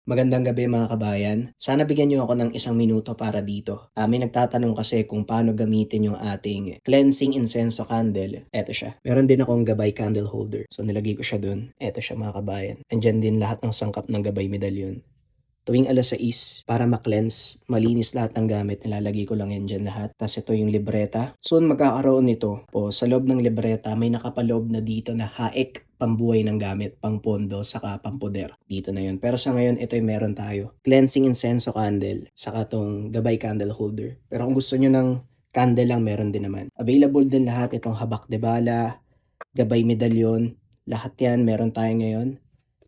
Magandang gabi mga kabayan. Sana bigyan niyo ako ng 1 minuto para dito. May nagtatanong kasi kung paano gamitin yung ating cleansing incenso candle. Eto siya. Meron din akong gabay candle holder. So nilagay ko siya dun. Eto siya mga kabayan. Andyan din lahat ng sangkap ng gabay medalyon. Tuwing 6:00 para ma-cleanse, malinis lahat ng gamit, nilalagay ko lang yan dyan lahat. Tapos ito yung libreta. Soon magkakaroon nito o sa loob ng libreta may nakapaloob na dito na haik pambuhay ng gamit, pangpondo, saka pampuder. Dito na yun. Pero sa ngayon, ito yung meron tayo. Cleansing incenso candle, saka tong gabay candle holder. Pero kung gusto nyo ng candle lang, meron din naman. Available din lahat itong habak de bala, gabay medalyon, lahat yan meron tayo ngayon.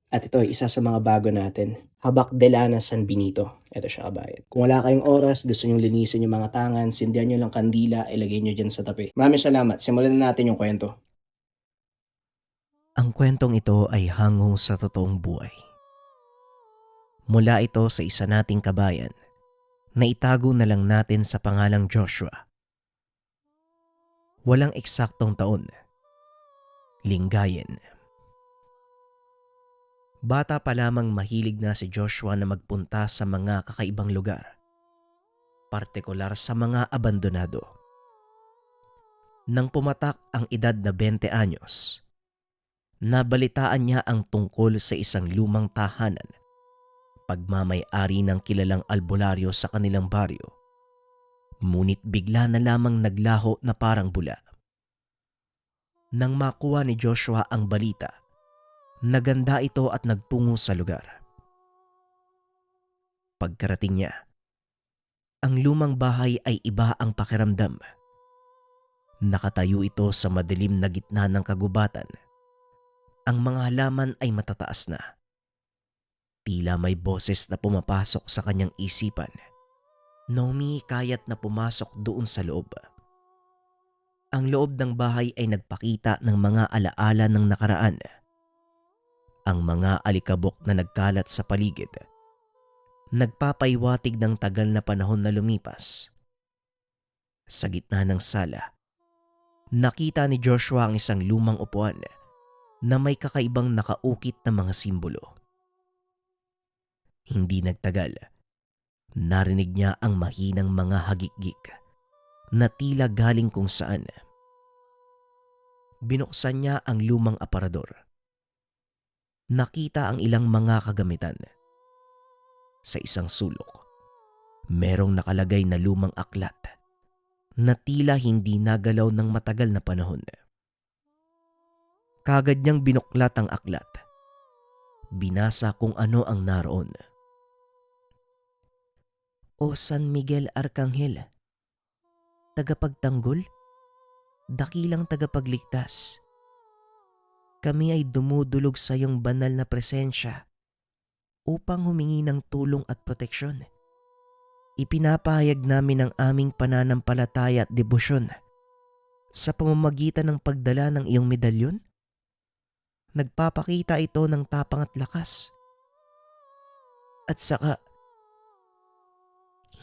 At ito, isa sa mga bago natin. Habak de Lana San Benito. Ito siya kabayan. Kung wala kayong oras, gusto nyo linisin yung mga tangan, sindihan nyo lang kandila, ilagay nyo dyan sa tabi. Maraming salamat. Simulan na natin yung kwento. Ang kwentong ito ay hango sa totoong buhay. Mula ito sa isa nating kabayan na itago na lang natin sa pangalang Joshua. Walang eksaktong taon. Linggayen. Bata pa lamang mahilig na si Joshua na magpunta sa mga kakaibang lugar, partikular sa mga abandonado. Nang pumatak ang edad na 20 anyos, nabalitaan niya ang tungkol sa isang lumang tahanan, pagmamay-ari ng kilalang albularyo sa kanilang baryo. Ngunit bigla na lamang naglaho na parang bula. Nang makuha ni Joshua ang balita, naganda ito at nagtungo sa lugar. Pagkarating niya, ang lumang bahay ay iba ang pakiramdam. Nakatayo ito sa madilim na gitna ng kagubatan. Ang mga halaman ay matataas na. Tila may boses na pumapasok sa kanyang isipan na humihikayat na pumasok doon sa loob. Ang loob ng bahay ay nagpakita ng mga alaala ng nakaraan. Ang mga alikabok na nagkalat sa paligid, nagpapaiwatig ng tagal na panahon na lumipas. Sa gitna ng sala, nakita ni Joshua ang isang lumang upuan na may kakaibang nakaukit na mga simbolo. Hindi nagtagal, narinig niya ang mahinang mga hagikgik na tila galing kung saan. Binuksan niya ang lumang aparador. Nakita ang ilang mga kagamitan. Sa isang sulok, merong nakalagay na lumang aklat na tila hindi nagalaw ng matagal na panahon. Kagad niyang binuklat ang aklat. Binasa kung ano ang naroon. O San Miguel Arcangel, tagapagtanggol, dakilang tagapagligtas. Kami ay dumudulog sa iyong banal na presensya upang humingi ng tulong at proteksyon. Ipinapahayag namin ang aming pananampalataya at debosyon sa pamamagitan ng pagdala ng iyong medalyon. Nagpapakita ito ng tapang at lakas. At saka,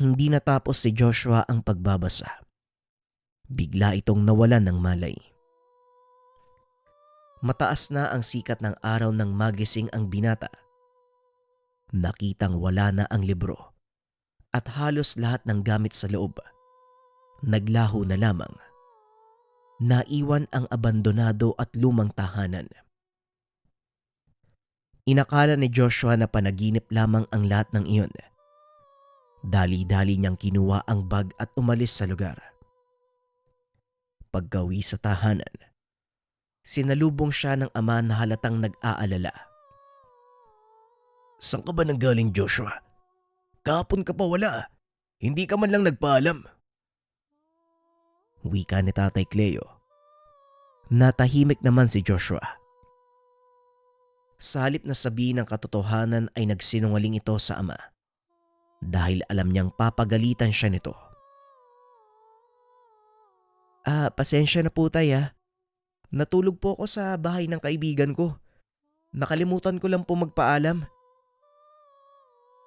hindi natapos si Joshua ang pagbabasa. Bigla itong nawalan ng malay. Mataas na ang sikat ng araw nang magising ang binata. Nakitang wala na ang libro at halos lahat ng gamit sa loob. Naglaho na lamang. Naiwan ang abandonado at lumang tahanan. Inakala ni Joshua na panaginip lamang ang lahat ng iyon. Dali-dali niyang kinuha ang bag at umalis sa lugar. Paggawi sa tahanan, sinalubong siya ng ama na halatang nag-aalala. "Saan ka ba nanggaling, Joshua? Kahapon ka pa wala. Hindi ka man lang nagpaalam." Wika ni Tatay Cleo. Natahimik naman si Joshua. Sa halip na sabihin ng katotohanan ay nagsinungaling ito sa ama dahil alam niyang papagalitan siya nito. Pasensya na po tay ah. Natulog po ako sa bahay ng kaibigan ko. Nakalimutan ko lang po magpaalam.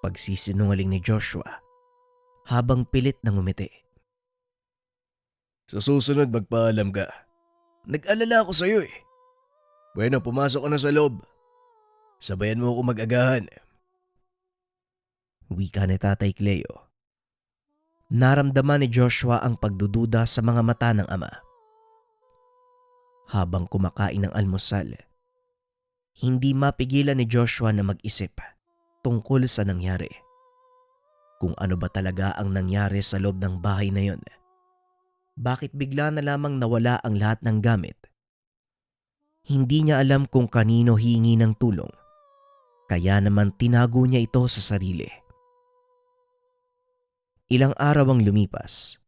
Pagsisinungaling ni Joshua habang pilit na ngumiti. "Sa susunod magpaalam ka. Nag-alala ako sa'yo eh. Bueno, pumasok ka na sa loob. Sabayan mo ako mag-agahan." Wika ni Tatay Cleo. Naramdaman ni Joshua ang pagdududa sa mga mata ng ama. Habang kumakain ng almusal, hindi mapigilan ni Joshua na mag-isip tungkol sa nangyari. Kung ano ba talaga ang nangyari sa loob ng bahay na yon. Bakit bigla na lamang nawala ang lahat ng gamit? Hindi niya alam kung kanino hingi ng tulong, kaya naman tinago niya ito sa sarili. Ilang araw ang lumipas.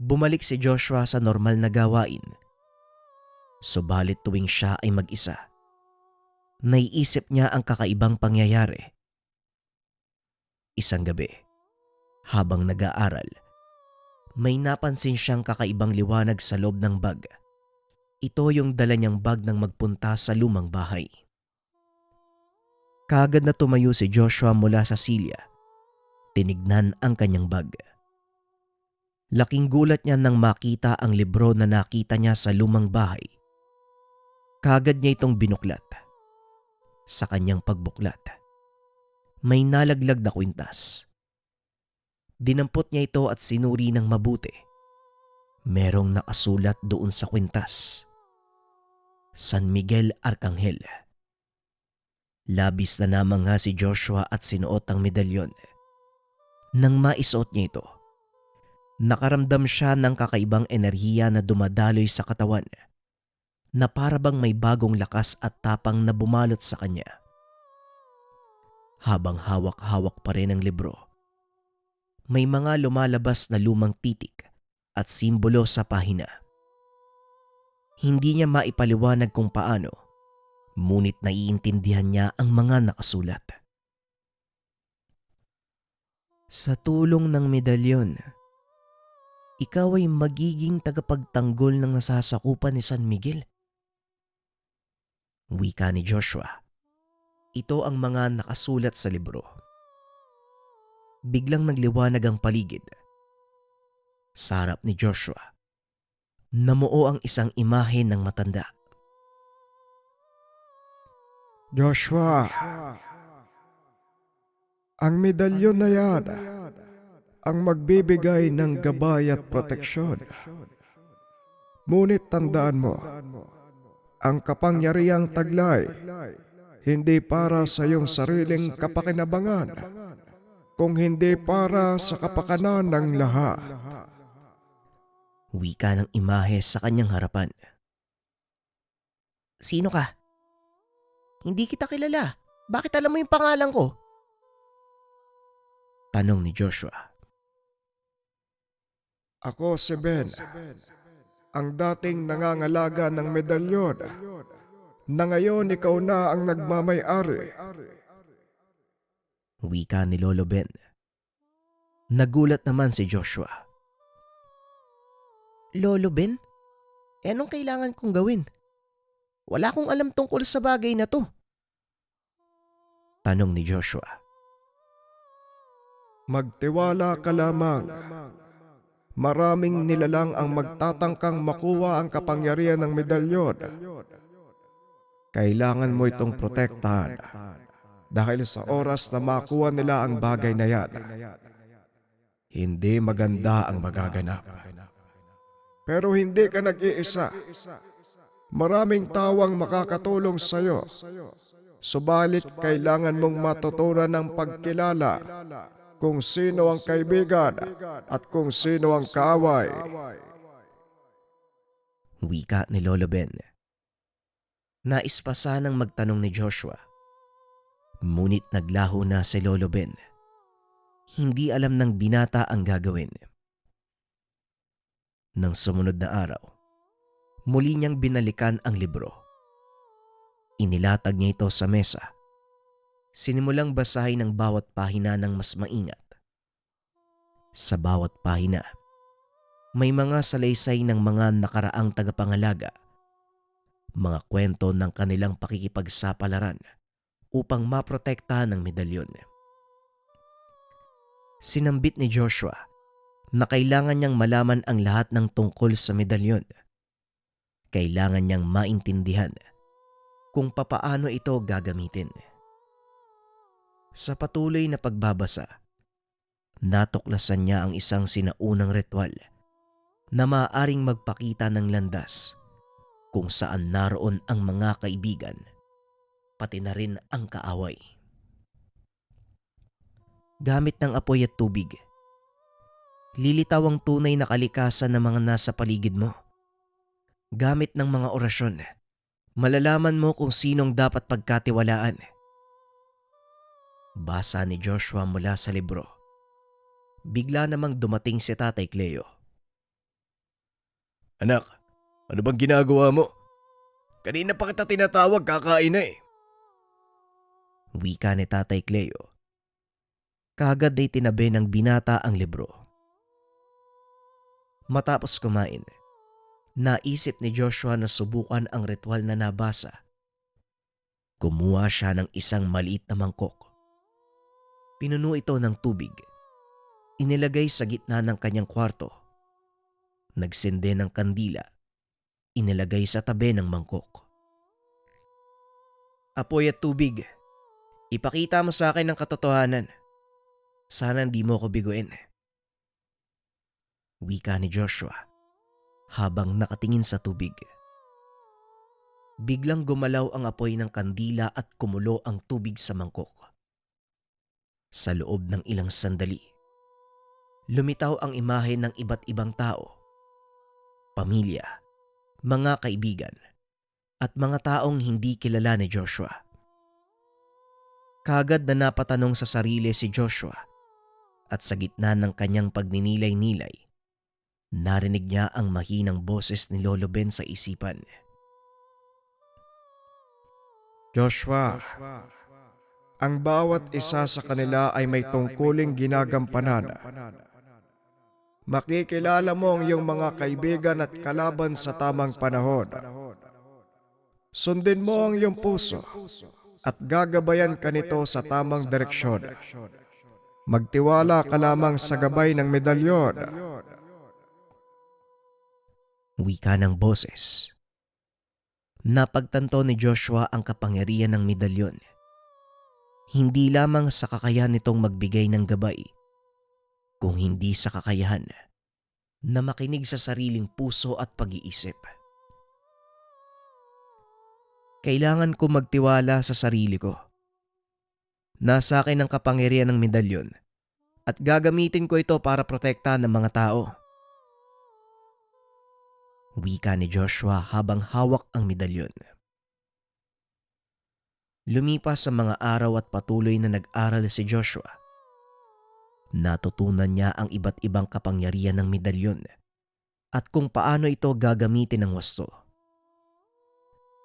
Bumalik si Joshua sa normal na gawain. Subalit tuwing siya ay mag-isa, naiisip niya ang kakaibang pangyayari. Isang gabi, habang nag-aaral, may napansin siyang kakaibang liwanag sa loob ng bag. Ito yung dala niyang bag nang magpunta sa lumang bahay. Kaagad na tumayo si Joshua mula sa silya. Tinignan ang kanyang bag. Laking gulat niya nang makita ang libro na nakita niya sa lumang bahay. Kaagad niya itong binuklat. Sa kanyang pagbuklat, may nalaglag na kwintas. Dinampot niya ito at sinuri ng mabuti. Merong nakasulat doon sa kwintas: San Miguel Arcangel. Labis na namangha si Joshua at sinuot ang medalyon. Nang maisuot niya ito, nakaramdam siya ng kakaibang enerhiya na dumadaloy sa katawan, na parabang may bagong lakas at tapang na bumalot sa kanya. Habang hawak-hawak pa rin ang libro, may mga lumalabas na lumang titik at simbolo sa pahina. Hindi niya maipaliwanag kung paano, ngunit naiintindihan niya ang mga nakasulat. Sa tulong ng medalyon, ikaw ay magiging tagapagtanggol ng nasasakupan ni San Miguel. Wika ni Joshua. Ito ang mga nakasulat sa libro. Biglang nagliwanag ang paligid. Sa harap ni Joshua, namuo ang isang imahe ng matanda. Joshua, ang medalyon na yan ang magbibigay ng gabay at proteksyon. Ngunit tandaan mo, ang kapangyarihang taglay hindi para sa iyong sariling kapakinabangan, kung hindi para sa kapakanan ng lahat. Wika ng imahe sa kanyang harapan. Sino ka? Hindi kita kilala. Bakit alam mo yung pangalan ko? Tanong ni Joshua. Ako si Ben, ang dating nangangalaga ng medalyon, na ngayon ikaw na ang nagmamay-ari. Wika ni Lolo Ben. Nagulat naman si Joshua. Lolo Ben? Anong kailangan kong gawin? Wala akong alam tungkol sa bagay na to. Tanong ni Joshua. Magtiwala ka lamang. Maraming nilalang ang magtatangkang makuha ang kapangyarihan ng medalyon. Kailangan mo itong protektahan dahil sa oras na makuha nila ang bagay na yan, hindi maganda ang magaganap. Pero hindi ka nag-iisa. Maraming tawang makakatulong sa iyo. Subalit kailangan mong matutunan ng pagkilala kung sino ang kaibigan at kung sino ang kaaway. Wika ni Lolo Ben. Nais pa sanang magtanong ni Joshua. Ngunit naglaho na si Lolo Ben. Hindi alam ng binata ang gagawin. Nang sumunod na araw, muli niyang binalikan ang libro. Inilatag niya ito sa mesa. Sinimulang basahin ang bawat pahina ng mas maingat. Sa bawat pahina, may mga salaysay ng mga nakaraang tagapangalaga, mga kwento ng kanilang pakikipagsapalaran upang maprotektahan ng medalyon. Sinambit ni Joshua na kailangan niyang malaman ang lahat ng tungkol sa medalyon. Kailangan niyang maintindihan kung papaano ito gagamitin. Sa patuloy na pagbabasa, natuklasan niya ang isang sinaunang ritual na maaaring magpakita ng landas kung saan naroon ang mga kaibigan, pati na rin ang kaaway. Gamit ng apoy at tubig, lilitaw ang tunay na kalikasan ng mga nasa paligid mo. Gamit ng mga orasyon, malalaman mo kung sinong dapat pagkatiwalaan. Basa ni Joshua mula sa libro. Bigla namang dumating si Tatay Cleo. Anak, ano bang ginagawa mo? Kanina pa kita tinatawag, kakain na eh. Wika ni Tatay Cleo. Kaagad ay tinabi ng binata ang libro. Matapos kumain, naisip ni Joshua na subukan ang ritual na nabasa. Kumuha siya ng isang maliit na mangkok. Pinuno ito ng tubig. Inilagay sa gitna ng kanyang kwarto. Nagsindi ng kandila. Inilagay sa tabi ng mangkok. Apoy at tubig, ipakita mo sa akin ang katotohanan. Sana hindi mo ko biguin. Wika ni Joshua habang nakatingin sa tubig. Biglang gumalaw ang apoy ng kandila at kumulo ang tubig sa mangkok. Sa loob ng ilang sandali, lumitaw ang imahe ng iba't ibang tao, pamilya, mga kaibigan, at mga taong hindi kilala ni Joshua. Kaagad na napatanong sa sarili si Joshua at sa gitna ng kanyang pagninilay-nilay, narinig niya ang mahinang boses ni Lolo Ben sa isipan. Joshua, ang bawat isa sa kanila ay may tungkuling ginagampanan. Makikilala mo ang iyong mga kaibigan at kalaban sa tamang panahon. Sundin mo ang iyong puso at gagabayan ka nito sa tamang direksyon. Magtiwala ka lamang sa gabay ng medalyon. Wika ng boses. Napagtanto ni Joshua ang kapangyarihan ng medalyon. Hindi lamang sa kakayahan nitong magbigay ng gabay, kung hindi sa kakayahan na makinig sa sariling puso at pag-iisip. Kailangan ko magtiwala sa sarili ko. Nasa akin ang kapangyarihan ng medalyon at gagamitin ko ito para protektahan ng mga tao. Wika ni Joshua habang hawak ang medalyon. Lumipas sa mga araw at patuloy na nag-aral si Joshua. Natutunan niya ang iba't ibang kapangyarihan ng medalyon at kung paano ito gagamitin ng wasto.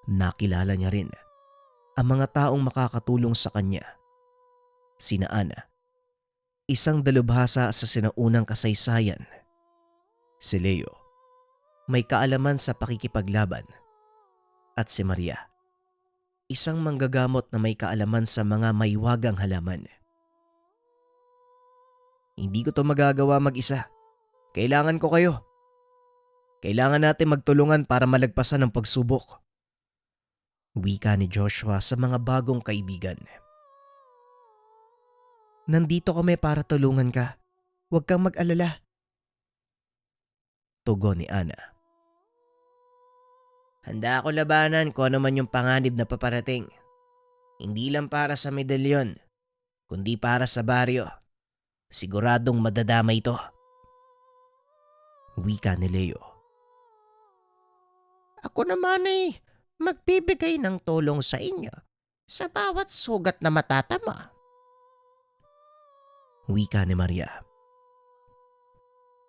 Nakilala niya rin ang mga taong makakatulong sa kanya. Sina Ana, isang dalubhasa sa sinaunang kasaysayan. Si Leo, may kaalaman sa pakikipaglaban. At si Maria, isang manggagamot na may kaalaman sa mga maiwagang halaman. Hindi ko to magagawa mag-isa. Kailangan ko kayo. Kailangan natin magtulungan para malagpasan ang pagsubok. Wika ni Joshua sa mga bagong kaibigan. Nandito kami para tulungan ka. Huwag kang mag-alala. Tugon ni Ana. Handa ako labanan kung ano man yung panganib na paparating. Hindi lang para sa medalyon, kundi para sa baryo. Siguradong madadama ito. Wika ni Leo. Ako naman ay magbibigay ng tulong sa inyo sa bawat sugat na matatama. Wika ni Maria.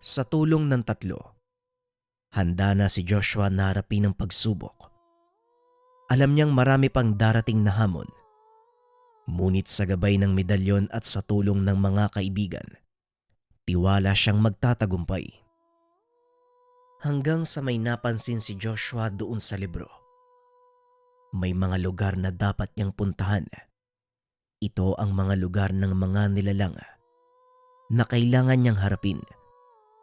Sa tulong ng tatlo, handa na si Joshua na harapin ang pagsubok. Alam niyang marami pang darating na hamon. Ngunit sa gabay ng medalyon at sa tulong ng mga kaibigan, tiwala siyang magtatagumpay. Hanggang sa may napansin si Joshua doon sa libro. May mga lugar na dapat niyang puntahan. Ito ang mga lugar ng mga nilalang na kailangan niyang harapin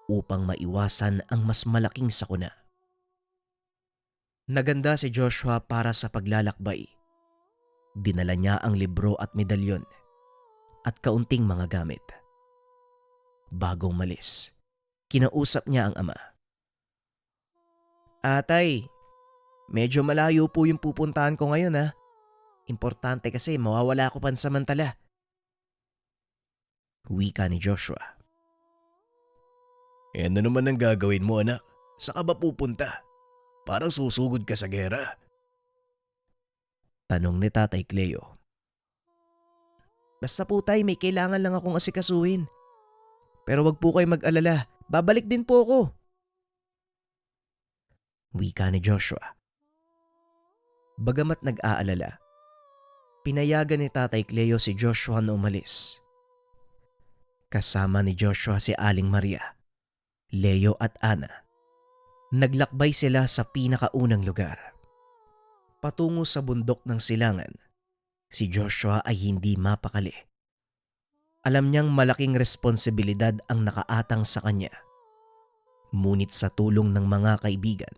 upang maiwasan ang mas malaking sakuna. Naganda si Joshua para sa paglalakbay. Dinala niya ang libro at medalyon. at kaunting mga gamit. Bago umalis, kinausap niya ang ama. Atay, medyo malayo po yung pupuntahan ko ngayon ha. Importante kasi mawawala ako pansamantala. Wika ni Joshua. Ano naman ang gagawin mo anak? Saan ka ba pupunta? Parang susugod ka sa gera. Tanong ni Tatay Cleo. Basta po tay, may kailangan lang akong asikasuhin. Pero wag po kayo mag-alala, babalik din po ako. Wika ni Joshua. Bagamat nag-aalala, pinayagan ni Tatay Cleo si Joshua na umalis. Kasama ni Joshua si Aling Maria, Leo at Ana. Naglakbay sila sa pinakaunang lugar. Patungo sa bundok ng silangan, si Joshua ay hindi mapakali. Alam niyang malaking responsibilidad ang nakaatang sa kanya. Ngunit sa tulong ng mga kaibigan,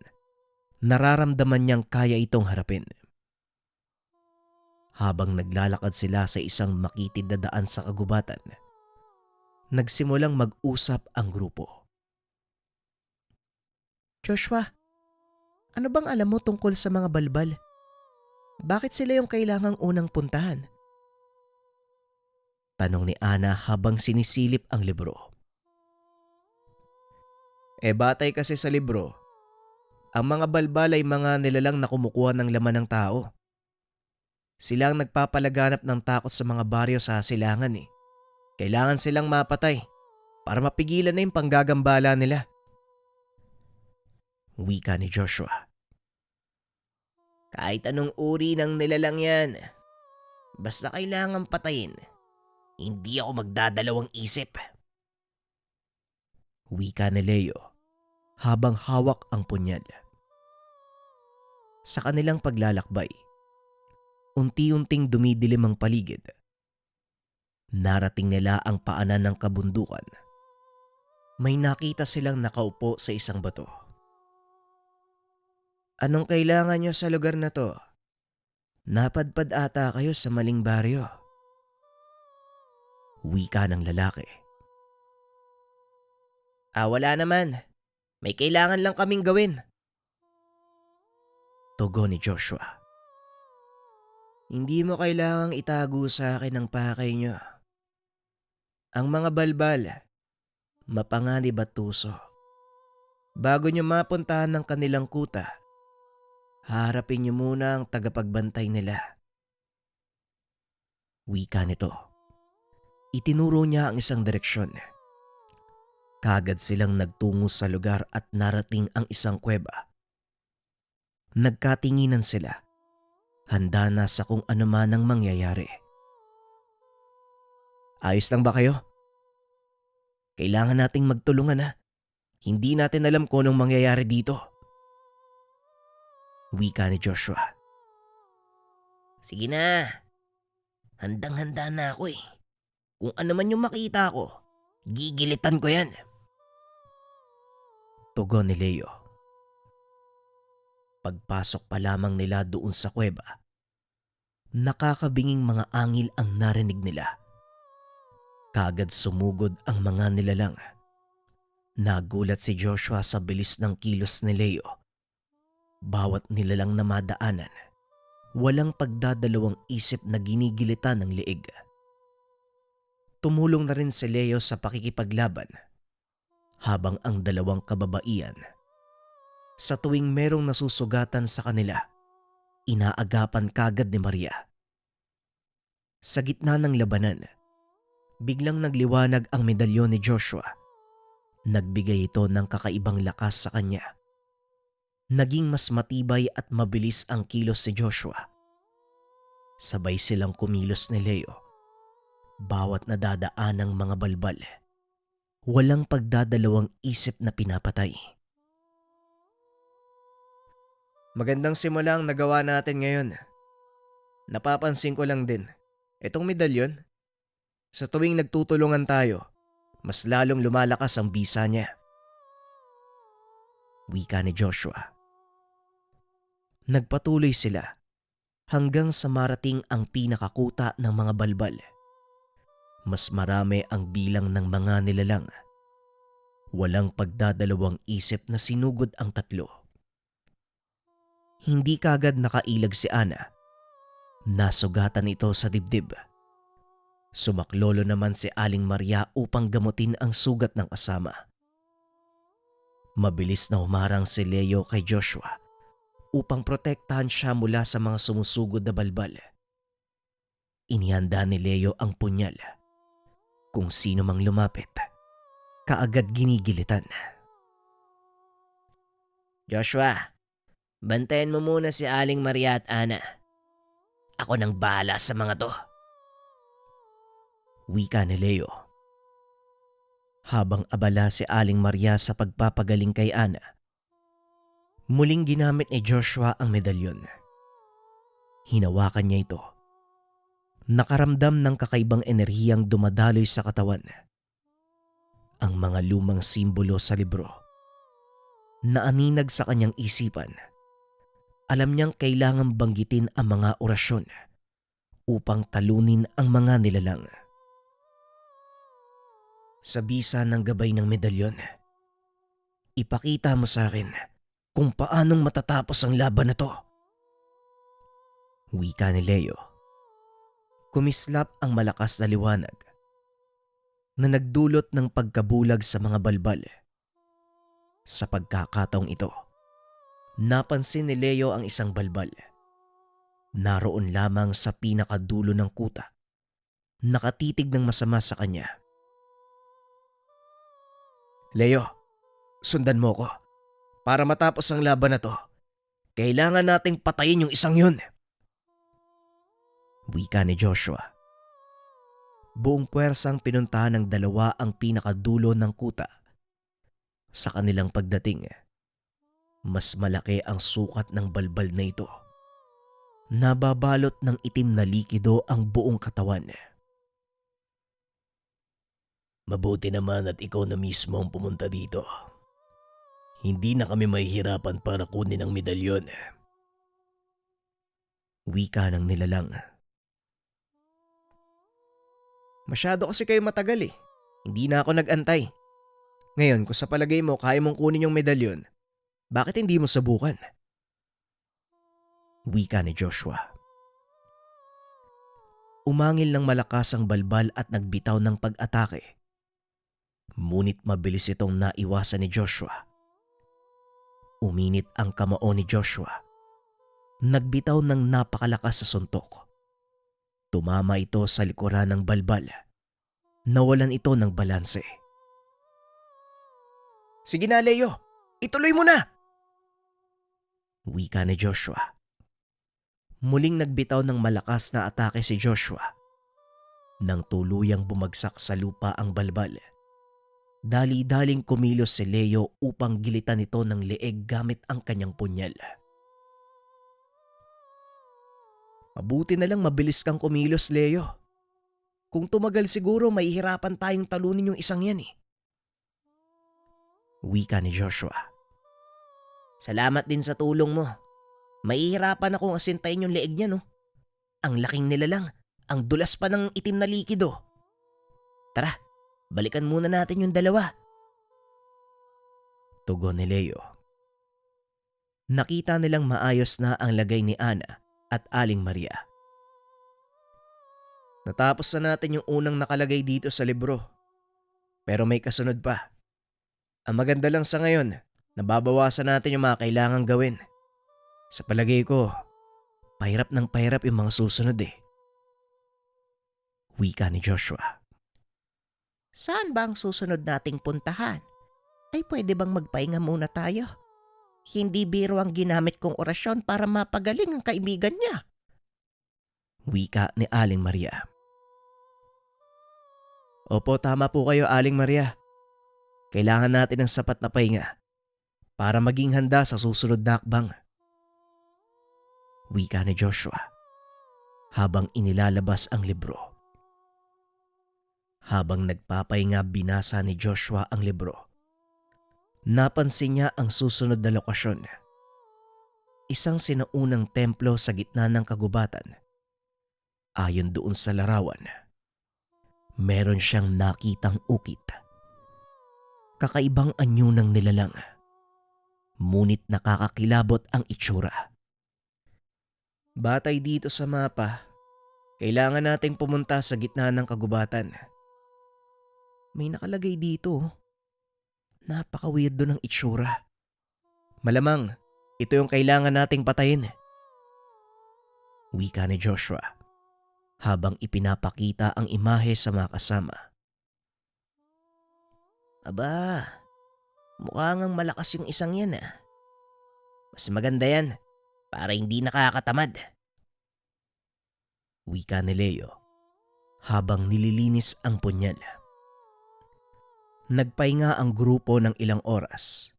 nararamdaman niyang kaya itong harapin. Habang naglalakad sila sa isang makitid na daan sa kagubatan, nagsimulang mag-usap ang grupo. Joshua, ano bang alam mo tungkol sa mga balbal? Bakit sila yung kailangang unang puntahan? Tanong ni Ana habang sinisilip ang libro. Batay kasi sa libro, ang mga balbal ay mga nilalang na kumukuha ng laman ng tao. Sila ang nagpapalaganap ng takot sa mga baryo sa silangan eh. Kailangan silang mapatay para mapigilan na yung panggagambala nila. Wika ni Joshua. Kahit anong uri ng nilalang yan, basta kailangan patayin, hindi ako magdadalawang isip. Wika ni Leo habang hawak ang punyal. Sa kanilang paglalakbay, unti-unting dumidilim ang paligid. Narating nila ang paanan ng kabundukan. May nakita silang nakaupo sa isang bato. Anong kailangan niyo sa lugar na to? Napadpad ata kayo sa maling baryo. Wika ng lalaki. Wala naman. May kailangan lang kaming gawin. Tugon ni Joshua. Hindi mo kailangang itago sa akin ang pakay niyo. Ang mga balbal, mapanganib at tuso. Bago niyo mapuntahan ng kanilang kuta, harapin niyo muna ang tagapagbantay nila. Wika nito. Itinuro niya ang isang direksyon. Kagad silang nagtungo sa lugar at narating ang isang kuweba. Nagkatinginan sila. Handa na sa kung ano man ang mangyayari. Ayos lang ba kayo? Kailangan nating magtulungan ha. Hindi natin alam kung anong mangyayari dito. Wika ni Joshua. Sige na. Handang-handa na ako eh. Kung ano man yung makita ko, gigilitan ko yan. Tugon ni Leo. Pagpasok pa lamang nila doon sa kuweba, nakakabinging mga angil ang narinig nila. Kagad sumugod ang mga nilalang. Nagulat si Joshua sa bilis ng kilos ni Leo. Bawat nilalang na madaanan, walang pagdadalawang isip na ginigilitan ng liig. Tumulong na rin si Leo sa pakikipaglaban, habang ang dalawang kababaihan, sa tuwing merong nasusugatan sa kanila, inaagapan kagad ni Maria. Sa gitna ng labanan, biglang nagliwanag ang medalyon ni Joshua. Nagbigay ito ng kakaibang lakas sa kanya. Naging mas matibay at mabilis ang kilos si Joshua. Sabay silang kumilos ni Leo. Bawat nadadaan ng mga balbal, walang pagdadalawang isip na pinapatay. Magandang simula ang nagawa natin ngayon. Napapansin ko lang din, itong medalyon, sa tuwing nagtutulungan tayo, mas lalong lumalakas ang bisa niya. Wika ni Joshua. Nagpatuloy sila hanggang sa marating ang pinakakuta ng mga balbal. Mas marami ang bilang ng mga nilalang. Walang pagdadalawang isip na sinugod ang tatlo. Hindi kagad nakailag si Ana. Nasugatan ito sa dibdib. Sumaklolo naman si Aling Maria upang gamutin ang sugat ng kasama. Mabilis na humarang si Leo kay Joshua upang protektahan siya mula sa mga sumusugod na balbal. Inihanda ni Leo ang punyal. Kung sino mang lumapit, kaagad ginigilitan. Joshua, bantayan mo muna si Aling Maria at Ana. Ako nang bahala sa mga to. Wika ni Leo. Habang abala si Aling Maria sa pagpapagaling kay Ana, muling ginamit ni Joshua ang medalyon. Hinawakan niya ito. Nakaramdam ng kakaibang enerhiyang dumadaloy sa katawan. Ang mga lumang simbolo sa libro. Naaninag sa kanyang isipan. Alam niyang kailangang banggitin ang mga orasyon upang talunin ang mga nilalang. Sa bisa ng gabay ng medalyon, ipakita mo sa akin kung paanong matatapos ang laban na to. Wika ni Leo. Kumislap ang malakas na liwanag na nagdulot ng pagkabulag sa mga balbal. Sa pagkakataong ito, napansin ni Leo ang isang balbal. Naroon lamang sa pinakadulo ng kuta. Nakatitig ng masama sa kanya. Leo, sundan mo ko. Para matapos ang laban na to, kailangan nating patayin yung isang yun. Wika ni Joshua. Buong puwersang pinuntahan ng dalawa ang pinakadulo ng kuta. Sa kanilang pagdating, mas malaki ang sukat ng balbal na ito. Nababalot ng itim na likido ang buong katawan. Mabuti naman at ikaw na mismo ang pumunta dito. Hindi na kami mahihirapan para kunin ang medalyon. Wika ng nilalang. Masyado kasi kayo matagal eh. Hindi na ako nag-antay. Ngayon, kung sa palagay mo kaya mong kunin yung medalyon, bakit hindi mo subukan? Wika ni Joshua. Umangil ng malakas ang balbal at nagbitaw ng pag-atake. Ngunit mabilis itong naiwasan ni Joshua. Uminit ang kamao ni Joshua. Nagbitaw ng napakalakas sa suntok. Tumama ito sa likuran ng balbal. Nawalan ito ng balanse. Sige na, Leo. Ituloy mo na! Wika ni Joshua. Muling nagbitaw ng malakas na atake si Joshua. Nang tuluyang bumagsak sa lupa ang balbal, dali-daling kumilos si Leo upang gilitan ito ng leeg gamit ang kanyang punyal. Mabuti na lang mabilis kang kumilos, Leo. Kung tumagal siguro mahihirapan tayong talunin yung isang yan eh. Wika ni Joshua. Salamat din sa tulong mo. Mahihirapan akong asintayin yung leeg niya, no? Ang laking nilalang, ang dulas pa ng itim na likido. Tara, balikan muna natin yung dalawa. Tugon ni Leo. Nakita nilang maayos na ang lagay ni Ana at Aling Maria. Natapos na natin yung unang nakalagay dito sa libro. Pero may kasunod pa. Ang maganda lang sa ngayon, nababawasan natin yung mga kailangang gawin. Sa palagay ko, pahirap ng pahirap yung mga susunod eh. Wika ni Joshua. Saan ba ang susunod nating puntahan? Ay pwede bang magpahinga muna tayo? Hindi biro ang ginamit kong orasyon para mapagaling ang kaibigan niya. Wika ni Aling Maria. Opo, tama po kayo, Aling Maria. Kailangan natin ng sapat na pahinga para maging handa sa susunod na akbang. Wika ni Joshua habang inilalabas ang libro. Habang nagpapahinga binasa ni Joshua ang libro. Napansin niya ang susunod na lokasyon. Isang sinaunang templo sa gitna ng kagubatan. Ayon doon sa larawan, meron siyang nakitang ukit. Kakaibang anyo ng nilalang, ngunit nakakakilabot ang itsura. Batay dito sa mapa, kailangan nating pumunta sa gitna ng kagubatan. May nakalagay dito. Napaka-weirdo ng itsura. Malamang, ito yung kailangan nating patayin. Wika ni Joshua habang ipinapakita ang imahe sa mga kasama. Aba, mukha ngang malakas yung isang yan ah. Mas maganda yan para hindi nakakatamad. Wika ni Leo habang nililinis ang punyal. Nagpahinga ang grupo ng ilang oras.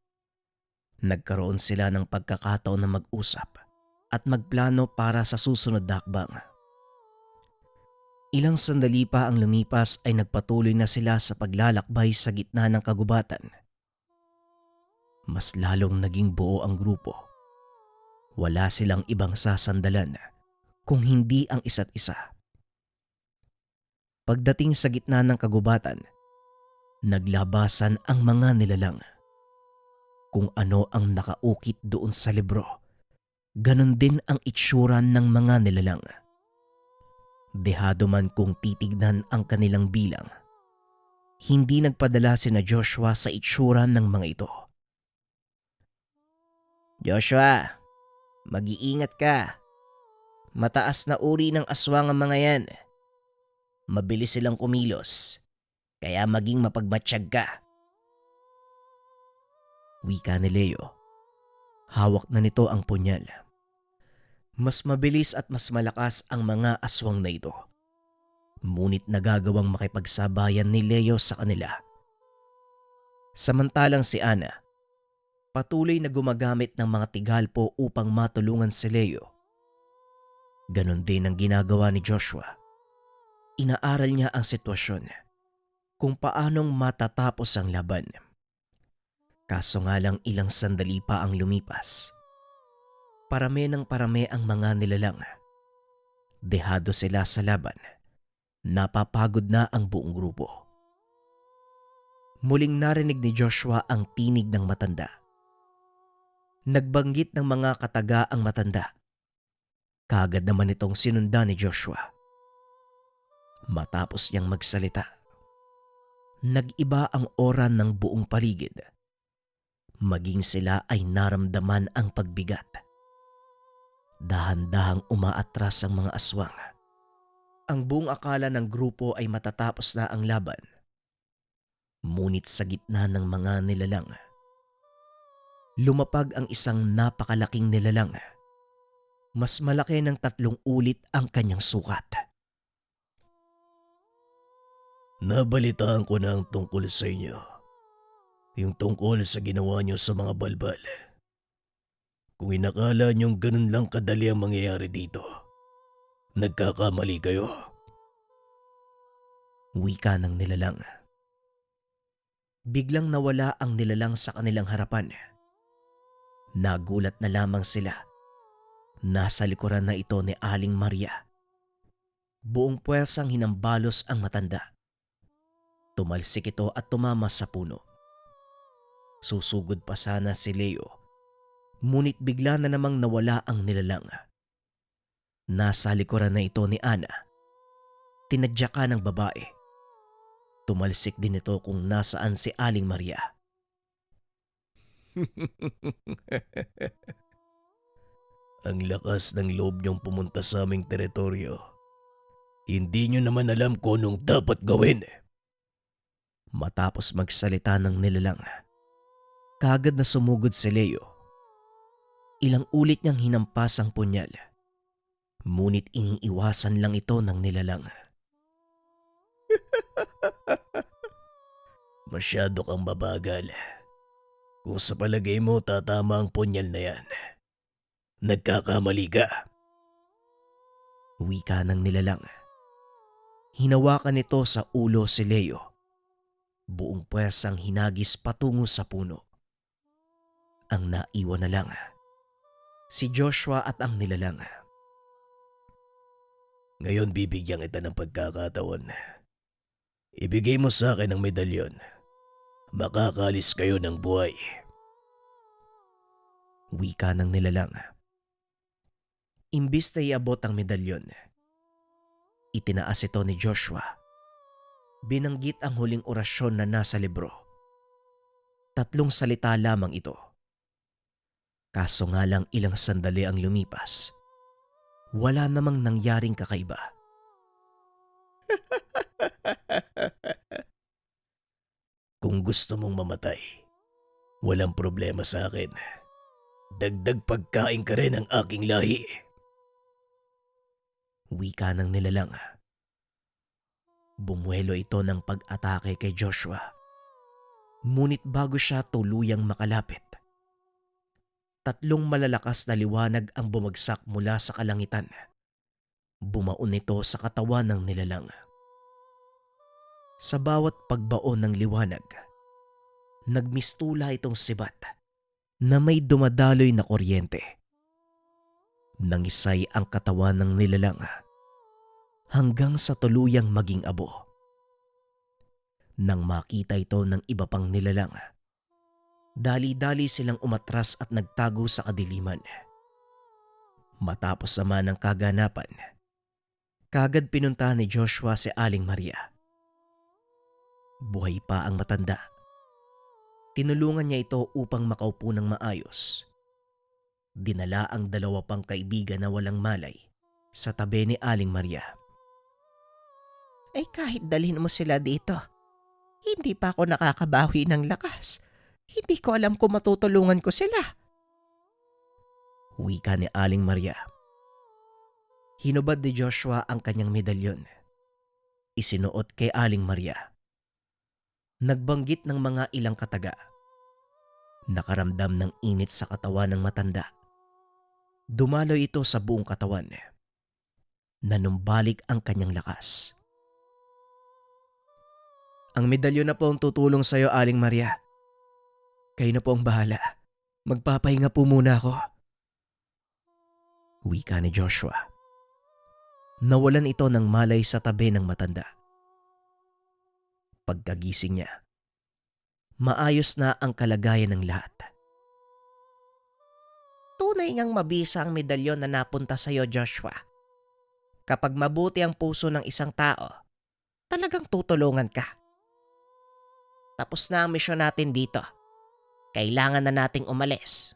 Nagkaroon sila ng pagkakataon na mag-usap at magplano para sa susunod na hakbang. Ilang sandali pa ang lumipas ay nagpatuloy na sila sa paglalakbay sa gitna ng kagubatan. Mas lalong naging buo ang grupo. Wala silang ibang sasandalan kung hindi ang isa't isa. Pagdating sa gitna ng kagubatan, naglabasan ang mga nilalang. Kung ano ang nakaukit doon sa libro, ganon din ang itsura ng mga nilalang. Dehado man kung titignan ang kanilang bilang, hindi nagpadala sina Joshua sa itsura ng mga ito. Joshua, mag-iingat ka. Mataas na uri ng aswang ang mga yan. Mabilis silang kumilos, kaya maging mapagmatsyag ka. Wika ni Leo. Hawak na nito ang punyal. Mas mabilis at mas malakas ang mga aswang na ito. Ngunit nagagawang makipagsabayan ni Leo sa kanila. Samantalang si Ana, patuloy na gumagamit ng mga tigalpo upang matulungan si Leo. Ganon din ang ginagawa ni Joshua. Inaaral niya ang sitwasyon kung paanong matatapos ang laban. Kaso nga lang ilang sandali pa ang lumipas. Parami ng parami ang mga nilalang. Dehado sila sa laban. Napapagod na ang buong grupo. Muling narinig ni Joshua ang tinig ng matanda. Nagbanggit ng mga kataga ang matanda. Kaagad naman itong sinundan ni Joshua. Matapos niyang magsalita, nag-iba ang aura ng buong paligid. Maging sila ay naramdaman ang pagbigat. Dahan-dahang umaatras ang mga aswang. Ang buong akala ng grupo ay matatapos na ang laban. Ngunit sa gitna ng mga nilalang, lumapag ang isang napakalaking nilalang. Mas malaki ng 3 ulit ang kanyang sukat. Nabalitaan ko na ang tungkol sa inyo. Yung tungkol sa ginawa niyo sa mga balbal. Kung inakala niyong ganun lang kadali ang mangyayari dito, nagkakamali kayo. Wika ng nilalang. Biglang nawala ang nilalang sa kanilang harapan. Nagulat na lamang sila. Nasa likuran na ito ni Aling Maria. Buong puwersang hinambalos ang matanda. Tumalsik ito at tumama sa puno. Susugod pa sana si Leo. Ngunit bigla na namang nawala ang nilalang. Nasa likuran na ito ni Ana. Tinadya ka ng babae. Tumalsik din ito kung nasaan si Aling Maria. Ang lakas ng loob niyong pumunta sa aming teritoryo. Hindi niyo naman alam kung anong dapat gawin. Matapos magsalita ng nilalang, kaagad na sumugod si Leo. Ilang ulit niyang hinampas ang punyal. Ngunit iniiwasan lang ito ng nilalang. Masyado kang mabagal. Kung sa palagay mo tatama ang punyal na yan, nagkakamali ka. Wika ng nilalang. Hinawakan nito sa ulo si Leo. Buong puwersang hinagis patungo sa puno. Ang naiwan na lang, si Joshua at ang nilalang. Ngayon bibigyan kita ng pagkakataon Ibigay mo sa akin ang medalyon. Makakalis kayo ng buhay. Wika ng nilalang. Imbis na iabot ang medalyon, itinaas ito ni Joshua. Binanggit ang huling orasyon na nasa libro. 3 salita lamang ito. Kaso nga lang ilang sandali ang lumipas. Wala namang nangyaring kakaiba. Kung gusto mong mamatay, walang problema sa akin. Dagdag pagkain ka rin ng aking lahi. Wika ng nilalang. Bumuelo ito ng pag-atake kay Joshua. Ngunit bago siya tuluyang makalapit, 3 malalakas na liwanag ang bumagsak mula sa kalangitan. Bumaon ito sa katawan ng nilalang. Sa bawat pagbaon ng liwanag, nagmistula itong sibat na may dumadaloy na kuryente. Nangisay ang katawan ng nilalang hanggang sa tuluyang maging abo. Nang makita ito ng iba pang nilalang, dali-dali silang umatras at nagtago sa kadiliman. Matapos naman ang kaganapan, kagad pinunta ni Joshua si Aling Maria. Buhay pa ang matanda. Tinulungan niya ito upang makaupo ng maayos. Dinala ang 2 pang kaibigan na walang malay sa tabi ni Aling Maria. Ay kahit dalhin mo sila dito, hindi pa ako nakakabawi ng lakas. Hindi ko alam kung matutulungan ko sila. Wika ni Aling Maria. Hinubad ni Joshua ang kanyang medalyon. Isinuot kay Aling Maria. Nagbanggit ng mga ilang kataga. Nakaramdam ng init sa katawan ng matanda. Dumaloy ito sa buong katawan. Nanumbalik ang kanyang lakas. Ang medalyon na po ang tutulong sa iyo, Aling Maria. Kayo na po ang bahala. Magpapahinga po muna ako. Wika ni Joshua. Nawalan ito ng malay sa tabi ng matanda. Pagkagising niya, maayos na ang kalagayan ng lahat. Tunay ngang mabisa ang medalyon na napunta sa iyo, Joshua. Kapag mabuti ang puso ng isang tao, talagang tutulungan ka. Tapos na ang misyon natin dito. Kailangan na nating umalis.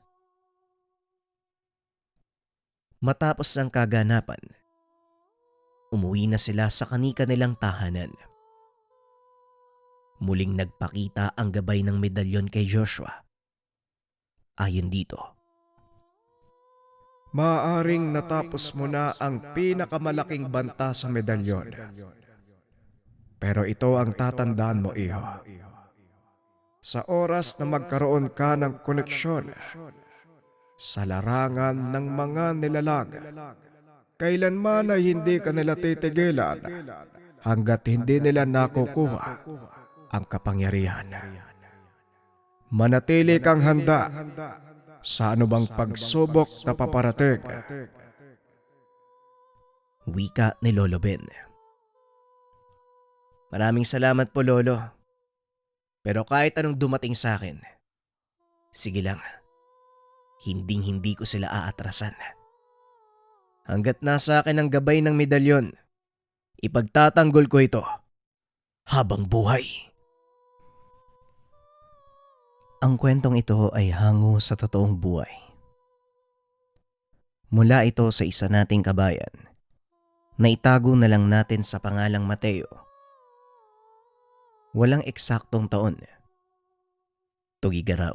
Matapos ang kaganapan, umuwi na sila sa kani-kanilang tahanan. Muling nagpakita ang gabay ng medalyon kay Joshua. Ayon dito, Maaring natapos mo na ang pinakamalaking banta sa medalyon. Pero ito ang tatandaan mo, iho. Sa oras na magkaroon ka ng koneksyon sa larangan ng mga nilalang, kailanman ay hindi ka nila titigilan hanggat hindi nila nakukuha ang kapangyarihan. Manatili kang handa sa anumang pagsubok na paparating. wika ni Lolo Ben. Maraming salamat po, Lolo. Pero kahit anong dumating sa akin, sige lang, hinding-hindi ko sila aatrasan. Hanggat nasa akin ang gabay ng medalyon, ipagtatanggol ko ito habang buhay. Ang kwentong ito ay hango sa totoong buhay. Mula ito sa isa nating kabayan na itago na lang natin sa pangalang Mateo. Walang eksaktong taon. Tugigaraw.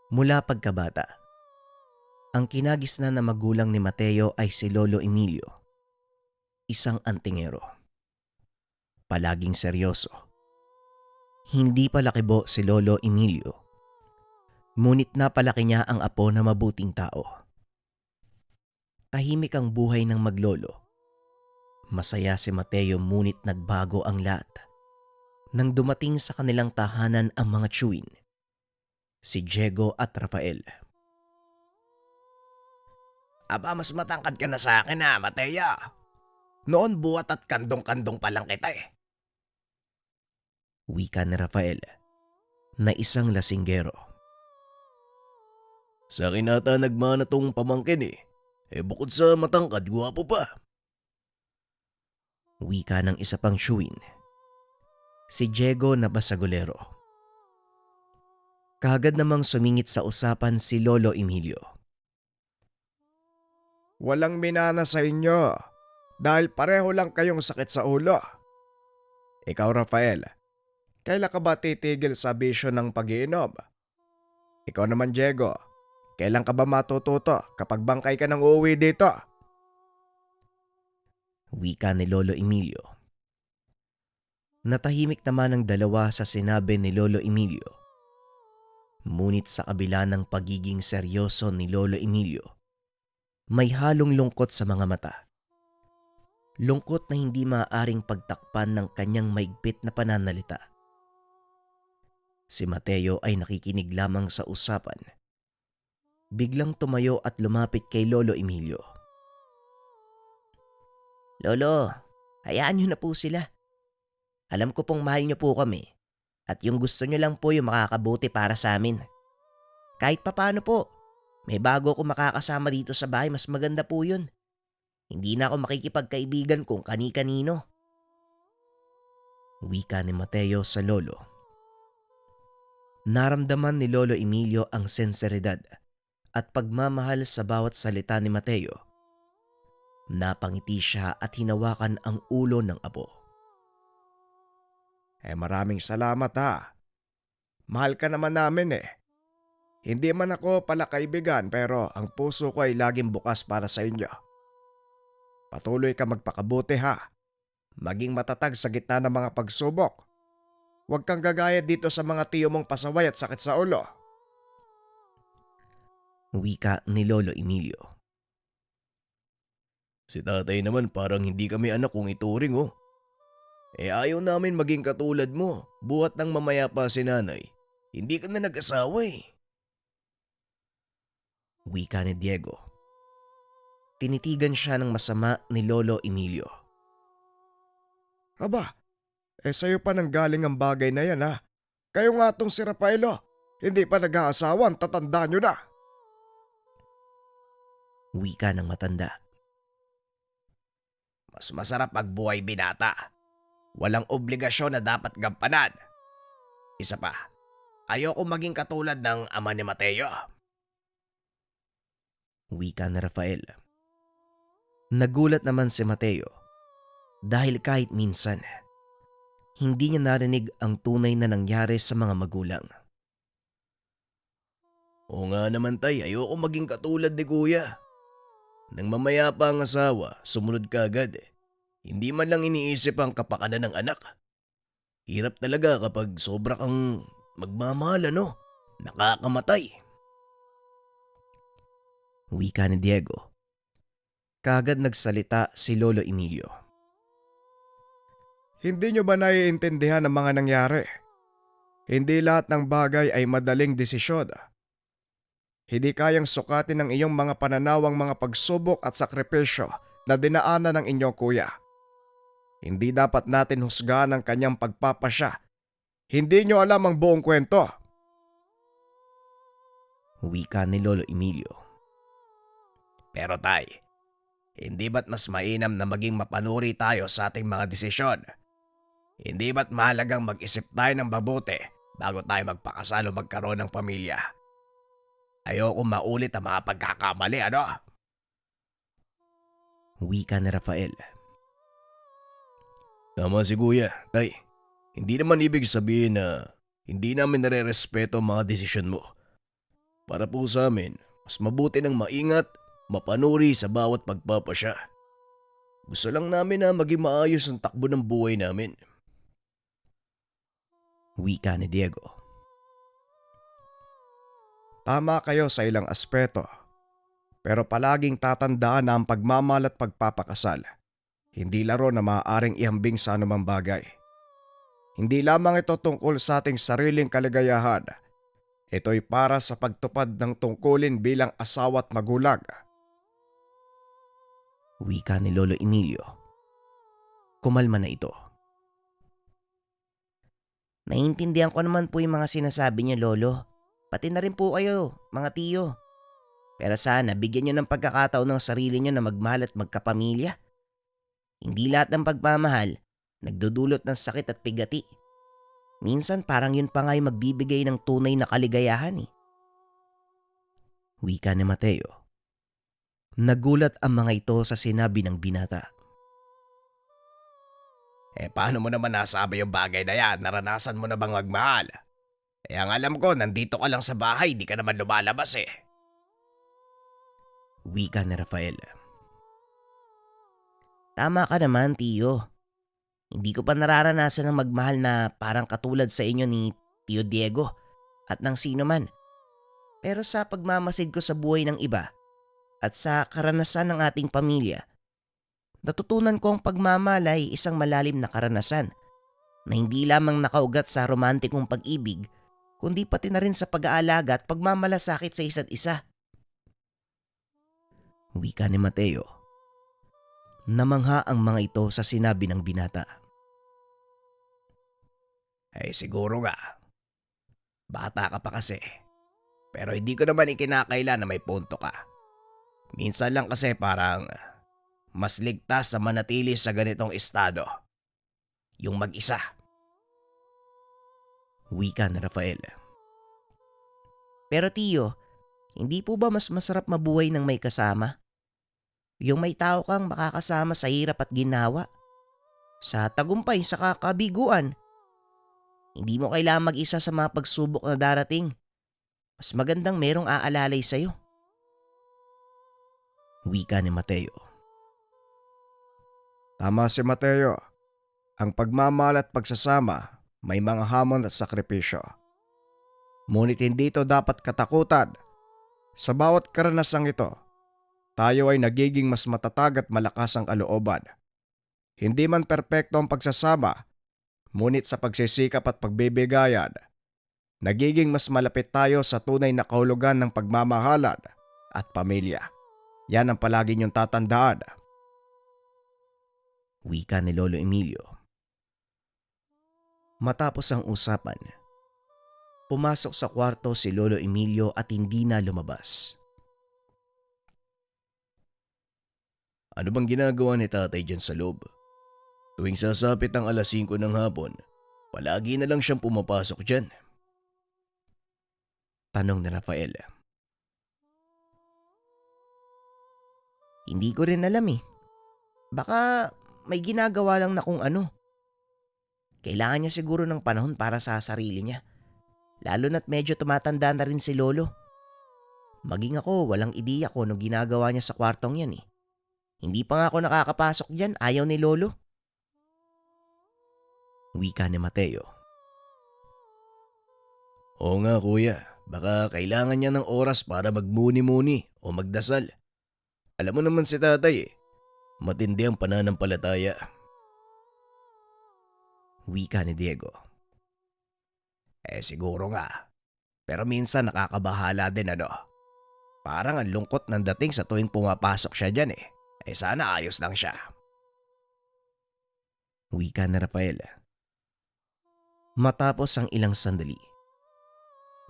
Mula pagkabata, ang kinagisnan na magulang ni Mateo ay si Lolo Emilio, isang antingero. Palaging seryoso. Hindi palakibo si Lolo Emilio, ngunit napalaki niya ang apo na mabuting tao. Tahimik ang buhay ng maglolo. Masaya si Mateo ngunit nagbago ang lahat nang dumating sa kanilang tahanan ang mga tiyuin, si Diego at Rafael. Aba, mas matangkad ka na sa akin ha, Mateo. Noon buhat at kandong-kandong pa lang kita eh. Wika ni Rafael na isang lasinggero. Sa akin ata nagmana tong pamangkin eh. Bukod sa matangkad, gwapo pa. Wika ng isa pang syuin, si Diego na basagolero. Kaagad namang sumingit sa usapan si Lolo Emilio. Walang minana sa inyo dahil pareho lang kayong sakit sa ulo. Ikaw, Rafael, kailan ka ba titigil sa bisyo ng pag-iinom? Ikaw naman, Diego, kailan ka ba matututo kapag bangkay ka ng uuwi dito? Wika ni Lolo Emilio. Natahimik naman ang dalawa sa sinabi ni Lolo Emilio. Ngunit sa kabila ng pagiging seryoso ni Lolo Emilio, may halong lungkot sa mga mata. Lungkot na hindi maaaring pagtakpan ng kanyang maigpit na pananalita. Si Mateo ay nakikinig lamang sa usapan. Biglang tumayo at lumapit kay Lolo Emilio. Lolo, hayaan niyo na po sila. Alam ko pong mahal niyo po kami at yung gusto niyo lang po yung makakabuti para sa amin. Kahit papaano po, may bago ako makakasama dito sa bahay, mas maganda po yun. Hindi na ako makikipagkaibigan kung kani-kanino. Wika ni Mateo sa lolo. Naramdaman ni Lolo Emilio ang senseridad at pagmamahal sa bawat salita ni Mateo. Napangiti siya at hinawakan ang ulo ng apo. Maraming salamat ha. Mahal ka naman namin eh. Hindi man ako pala kaibigan pero ang puso ko ay laging bukas para sa inyo. Patuloy ka magpakabuti ha. Maging matatag sa gitna ng mga pagsubok. Huwag kang gagaya dito sa mga tiyo mong pasaway at sakit sa ulo. Wika ni Lolo Emilio. Si tatay naman parang hindi kami anak kung ituring oh. Ayaw namin maging katulad mo. Buhat ng mamaya pa si nanay. Hindi ka na nag-asawa eh. Wika ni Diego. Tinitigan siya ng masama ni Lolo Emilio. Aba, sa'yo pa nang galing ang bagay na yan ha. Kayo nga tong si Rafaelo, hindi pa nag-aasawa, tatanda nyo na. Wika ng matanda. Mas masarap magbuhay binata. Walang obligasyon na dapat gampanan. Isa pa, ayoko maging katulad ng ama ni Mateo. Wika ni Rafael. Nagulat naman si Mateo dahil kahit minsan, hindi niya narinig ang tunay na nangyari sa mga magulang. Oo nga naman tay, ayoko maging katulad ni kuya. Nang mamaya pa ang asawa, sumunod ka agad eh. Hindi man lang iniisip ang kapakanan ng anak. Hirap talaga kapag sobra kang magmamahal ano, nakakamatay. Wika ni Diego. Kaagad nagsalita si Lolo Emilio. Hindi nyo ba naiintindihan ang mga nangyari? Hindi lahat ng bagay ay madaling desisyon. Hindi kayang sukatin ng iyong mga pananawang mga pagsubok at sakripisyo na dinaanan ng inyong kuya. Hindi dapat natin husgahan ang kanyang pagpapasya. Hindi nyo alam ang buong kwento. Wika ni Lolo Emilio. Pero tay, hindi ba't mas mainam na maging mapanuri tayo sa ating mga desisyon? Hindi ba't mahalagang mag-isip tayo ng mabuti bago tayo magpakasal o magkaroon ng pamilya? Ayoko maulit ang mga pagkakamali, ano? Wika ni Rafael. Tama si kuya, tay. Hindi naman ibig sabihin na hindi namin nare-respeto ang mga desisyon mo. Para po sa amin, mas mabuti ng maingat, mapanuri sa bawat pagpapasya. Gusto lang namin na maging maayos ang takbo ng buhay namin. Wika ni Diego. Tama kayo sa ilang aspeto. Pero palaging tatandaan na ang pagmamahal at pagpapakasal. Hindi laro na maaaring ihambing sa anumang bagay. Hindi lamang ito tungkol sa ating sariling kaligayahan. Ito'y para sa pagtupad ng tungkulin bilang asawa at magulang. Wika ni Lolo Emilio. kumalma na ito. Naiintindihan ko naman po yung mga sinasabi niyo, Lolo. Pati na rin po kayo, mga tiyo. Pero sana bigyan niyo ng pagkakataon ng sarili niyo na magmahal at magkapamilya. Hindi lahat ng pagmamahal nagdudulot ng sakit at pigati. Minsan parang yun pa nga yung magbibigay ng tunay na kaligayahan eh. Wika ni Mateo. Nagulat ang mga ito sa sinabi ng binata. Paano mo naman nasabi yung bagay na yan? Naranasan mo na bang magmahal? Ang alam ko, nandito ka lang sa bahay, di ka naman lumalabas eh. Wika ni Rafael. Tama ka naman, tiyo. Hindi ko pa nararanasan ng magmahal na parang katulad sa inyo ni Tio Diego at ng sino man. Pero sa pagmamasid ko sa buhay ng iba at sa karanasan ng ating pamilya, natutunan ko ang pagmamahal ay isang malalim na karanasan na hindi lamang nakaugat sa romantikong pag-ibig, kundi pati na rin sa pag-aalaga at pagmamalasakit sa isa't isa. Wika ni Mateo. Namangha ang mga ito sa sinabi ng binata. Siguro nga. Bata ka pa kasi. Pero hindi ko naman ikinakaila na may punto ka. Minsan lang kasi parang mas ligtas sa manatili sa ganitong estado. Yung mag-isa. Wika ni Rafael. Pero tiyo, hindi po ba mas masarap mabuhay ng may kasama? Yung may tao kang makakasama sa hirap at ginawa. Sa tagumpay, sa kabiguan. Hindi mo kailangan mag-isa sa mga pagsubok na darating. Mas magandang merong aalalay sa'yo. Wika ni Mateo. Tama si Mateo. Ang pagmamahal at pagsasama may mga hamon at sakripisyo. Ngunit hindi ito dapat katakutan. Sa bawat karanasang ito, tayo ay nagiging mas matatag at malakas ang kalooban. Hindi man perpekto ang pagsasama, ngunit sa pagsisikap at pagbibigayan, nagiging mas malapit tayo sa tunay na kahulugan ng pagmamahalan at pamilya. Yan ang palagi niyong tatandaan. Wika ni Lolo Emilio. Matapos ang usapan, pumasok sa kwarto si Lolo Emilio at hindi na lumabas. Ano bang ginagawa ni tatay dyan sa loob? Tuwing sasapit ang 5:00 ng hapon, palagi na lang siyang pumapasok dyan. Tanong ni Rafael. Hindi ko rin alam eh. Baka may ginagawa lang na kung ano. Kailangan niya siguro ng panahon para sa sarili niya. Lalo na't medyo tumatanda na rin si Lolo. Maging ako, walang ideya kung anong ginagawa niya sa kwartong yan eh. Hindi pa nga ako nakakapasok dyan, ayaw ni Lolo. Wika ni Mateo. Oo nga kuya, baka kailangan niya ng oras para magmuni-muni o magdasal. Alam mo naman si tatay matindi ang pananampalataya. Wika ni Diego. Siguro nga. Pero minsan nakakabahala din ano. Parang ang lungkot ng dating sa tuwing pumapasok siya dyan eh. Sana ayos lang siya. Wika ni Rafael. Matapos ang ilang sandali,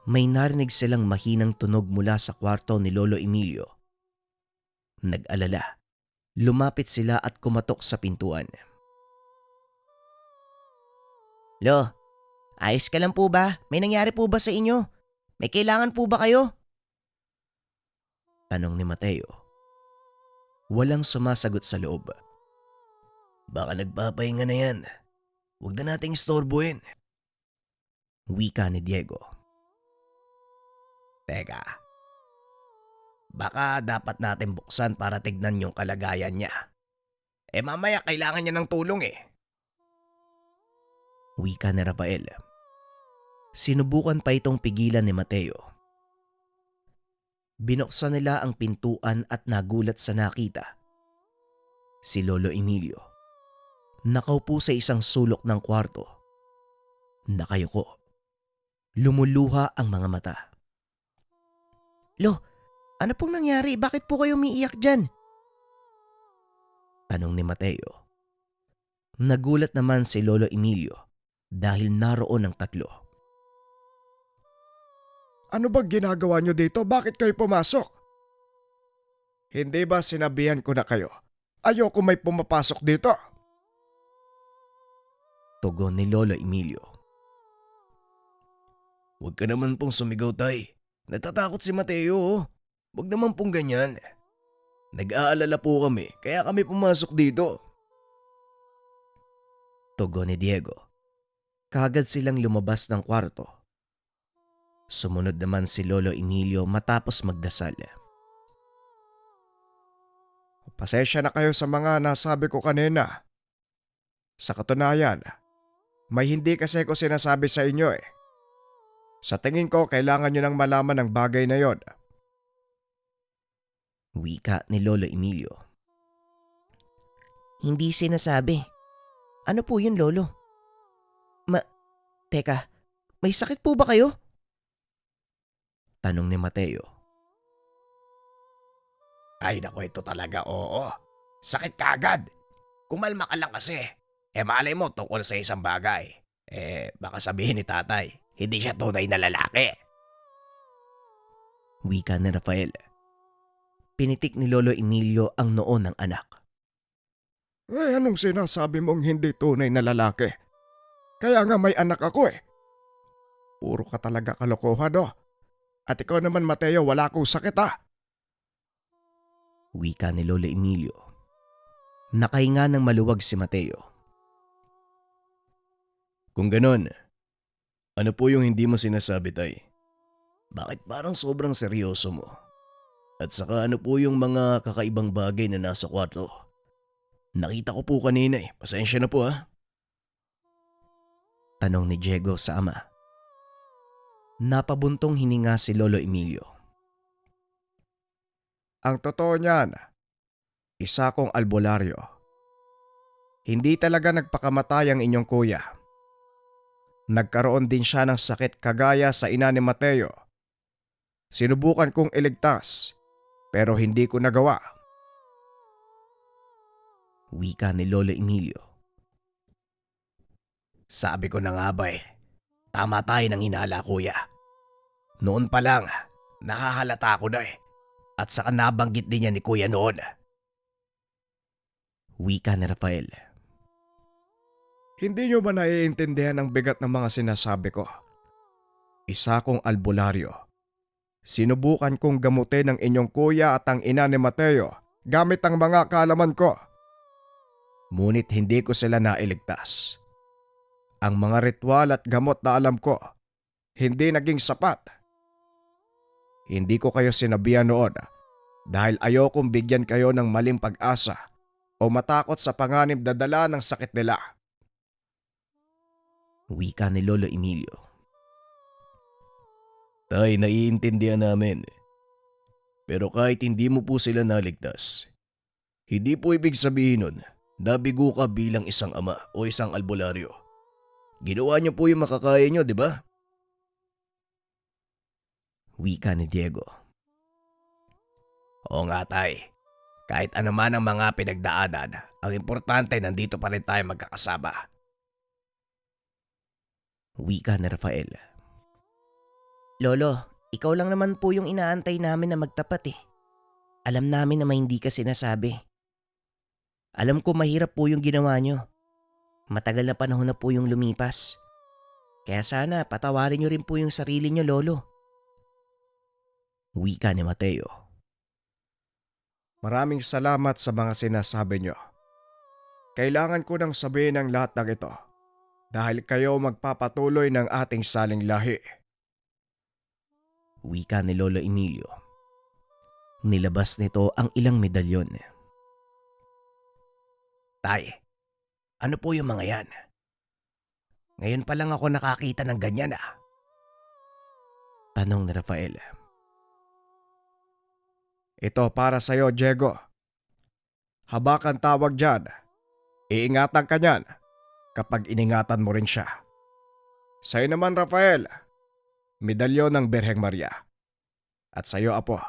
may narinig silang mahinang tunog mula sa kwarto ni Lolo Emilio. Nag-alala, lumapit sila at kumatok sa pintuan. Lo, ayos ka lang po ba? May nangyari po ba sa inyo? May kailangan po ba kayo? Tanong ni Mateo. Walang sumasagot sa loob. Baka nagpapahinga na yan. Huwag na nating istorbohin. Wika ni Diego. Teka. Baka dapat natin buksan para tignan yung kalagayan niya. Mamaya kailangan niya ng tulong eh. Wika ni Rafael. Sinubukan pa itong pigilan ni Mateo. Binuksan nila ang pintuan at nagulat sa nakita. Si Lolo Emilio. Nakaupo sa isang sulok ng kwarto. Nakayuko. Lumuluha ang mga mata. Lo, ano pong nangyari? Bakit po kayo umiiyak dyan? Tanong ni Mateo. Nagulat naman si Lolo Emilio dahil naroon ang tatlo. Ano bang ginagawa nyo dito? Bakit kayo pumasok? Hindi ba sinabihan ko na kayo? Ayoko may pumapasok dito. Tugon ni Lolo Emilio. Huwag ka naman pong sumigaw, Tay. Natatakot si Mateo, oh. Huwag naman pong ganyan. Nag-aalala po kami, kaya kami pumasok dito. Tugon ni Diego. Kaagad silang lumabas ng kwarto. Sumunod naman si Lolo Emilio matapos magdasal. Pasensya na kayo sa mga nasabi ko kanina. Sa katunayan, may hindi kasi ko sinasabi sa inyo eh. Sa tingin ko, kailangan nyo nang malaman ang bagay na yon. Wika ni Lolo Emilio. Hindi sinasabi. Ano po yun, Lolo? Teka, may sakit po ba kayo? Tanong ni Mateo. Ay naku, ito talaga oo. Sakit ka agad. Kumalma ka lang kasi. Malay mo tungkol sa isang bagay. Baka sabihin ni tatay, hindi siya tunay na lalaki. Wika ni Rafael. Pinitik ni Lolo Emilio ang noo ng anak. Anong sinasabi mong hindi tunay na lalaki? Kaya nga may anak ako eh. Puro ka talaga kalokohan oh. At ikaw naman Mateo, wala akong sakit ah. Wika ni Lolo Emilio. Nakahinga ng maluwag si Mateo. Kung ganon, ano po yung hindi mo sinasabi, Tay? Bakit parang sobrang seryoso mo? At saka ano po yung mga kakaibang bagay na nasa kwarto? Nakita ko po kanina eh. Pasensya na po ha. Tanong ni Diego sa ama. Napabuntong hininga si Lolo Emilio. Ang totoo niyan, isa kong albularyo. Hindi talaga nagpakamatay ang inyong kuya. Nagkaroon din siya ng sakit kagaya sa ina ni Mateo. Sinubukan kong iligtas, pero hindi ko nagawa. Wika ni Lolo Emilio. Sabi ko na nga ba eh. Tama tayo ng hinala, kuya. Noon pa lang, nakahalata ko na eh. At saka nabanggit din niya ni kuya noon. Wika ni Rafael. Hindi nyo ba naiintindihan ang bigat ng mga sinasabi ko? Isa kong albularyo. Sinubukan kong gamutin ang inyong kuya at ang ina ni Mateo gamit ang mga kaalaman ko. Ngunit hindi ko sila nailigtas. Ang mga ritual at gamot na alam ko, hindi naging sapat. Hindi ko kayo sinabihan noon dahil ayokong bigyan kayo ng maling pag-asa o matakot sa panganib na dala ng sakit nila. Wika ni Lolo Emilio. Tay, naiintindihan namin. Pero kahit hindi mo po sila naligtas, hindi po ibig sabihin nun na bigo ka bilang isang ama o isang albularyo. Ginawa niyo po yung makakaya niyo, di ba? Wika ni Diego. Oo nga, Tay. Kahit ano man ang mga pinagdaanan, ang importante nandito pa rin tayo magkakasama. Wika ni Rafael. Lolo, ikaw lang naman po yung inaantay namin na magtapat eh. Alam namin na may hindi ka sinasabi. Alam ko mahirap po yung ginawa nyo. Matagal na panahon na po yung lumipas. Kaya sana patawarin nyo rin po yung sarili nyo, Lolo. Wika ni Mateo. Maraming salamat sa mga sinasabi nyo. Kailangan ko nang sabihin ang lahat ng ito dahil kayo magpapatuloy ng ating saling lahi. Wika ni Lolo Emilio. Nilabas nito ang ilang medalyon. Tay, ano po yung mga yan? Ngayon pa lang ako nakakita ng ganyan ah. Tanong ni Rafael. Ito para sa'yo, Diego. Habakan tawag dyan. Iingatan ka niyan kapag iningatan mo rin siya. Sa'yo naman, Rafael, medalyon ng Birheng Maria. At sa'yo, Apo,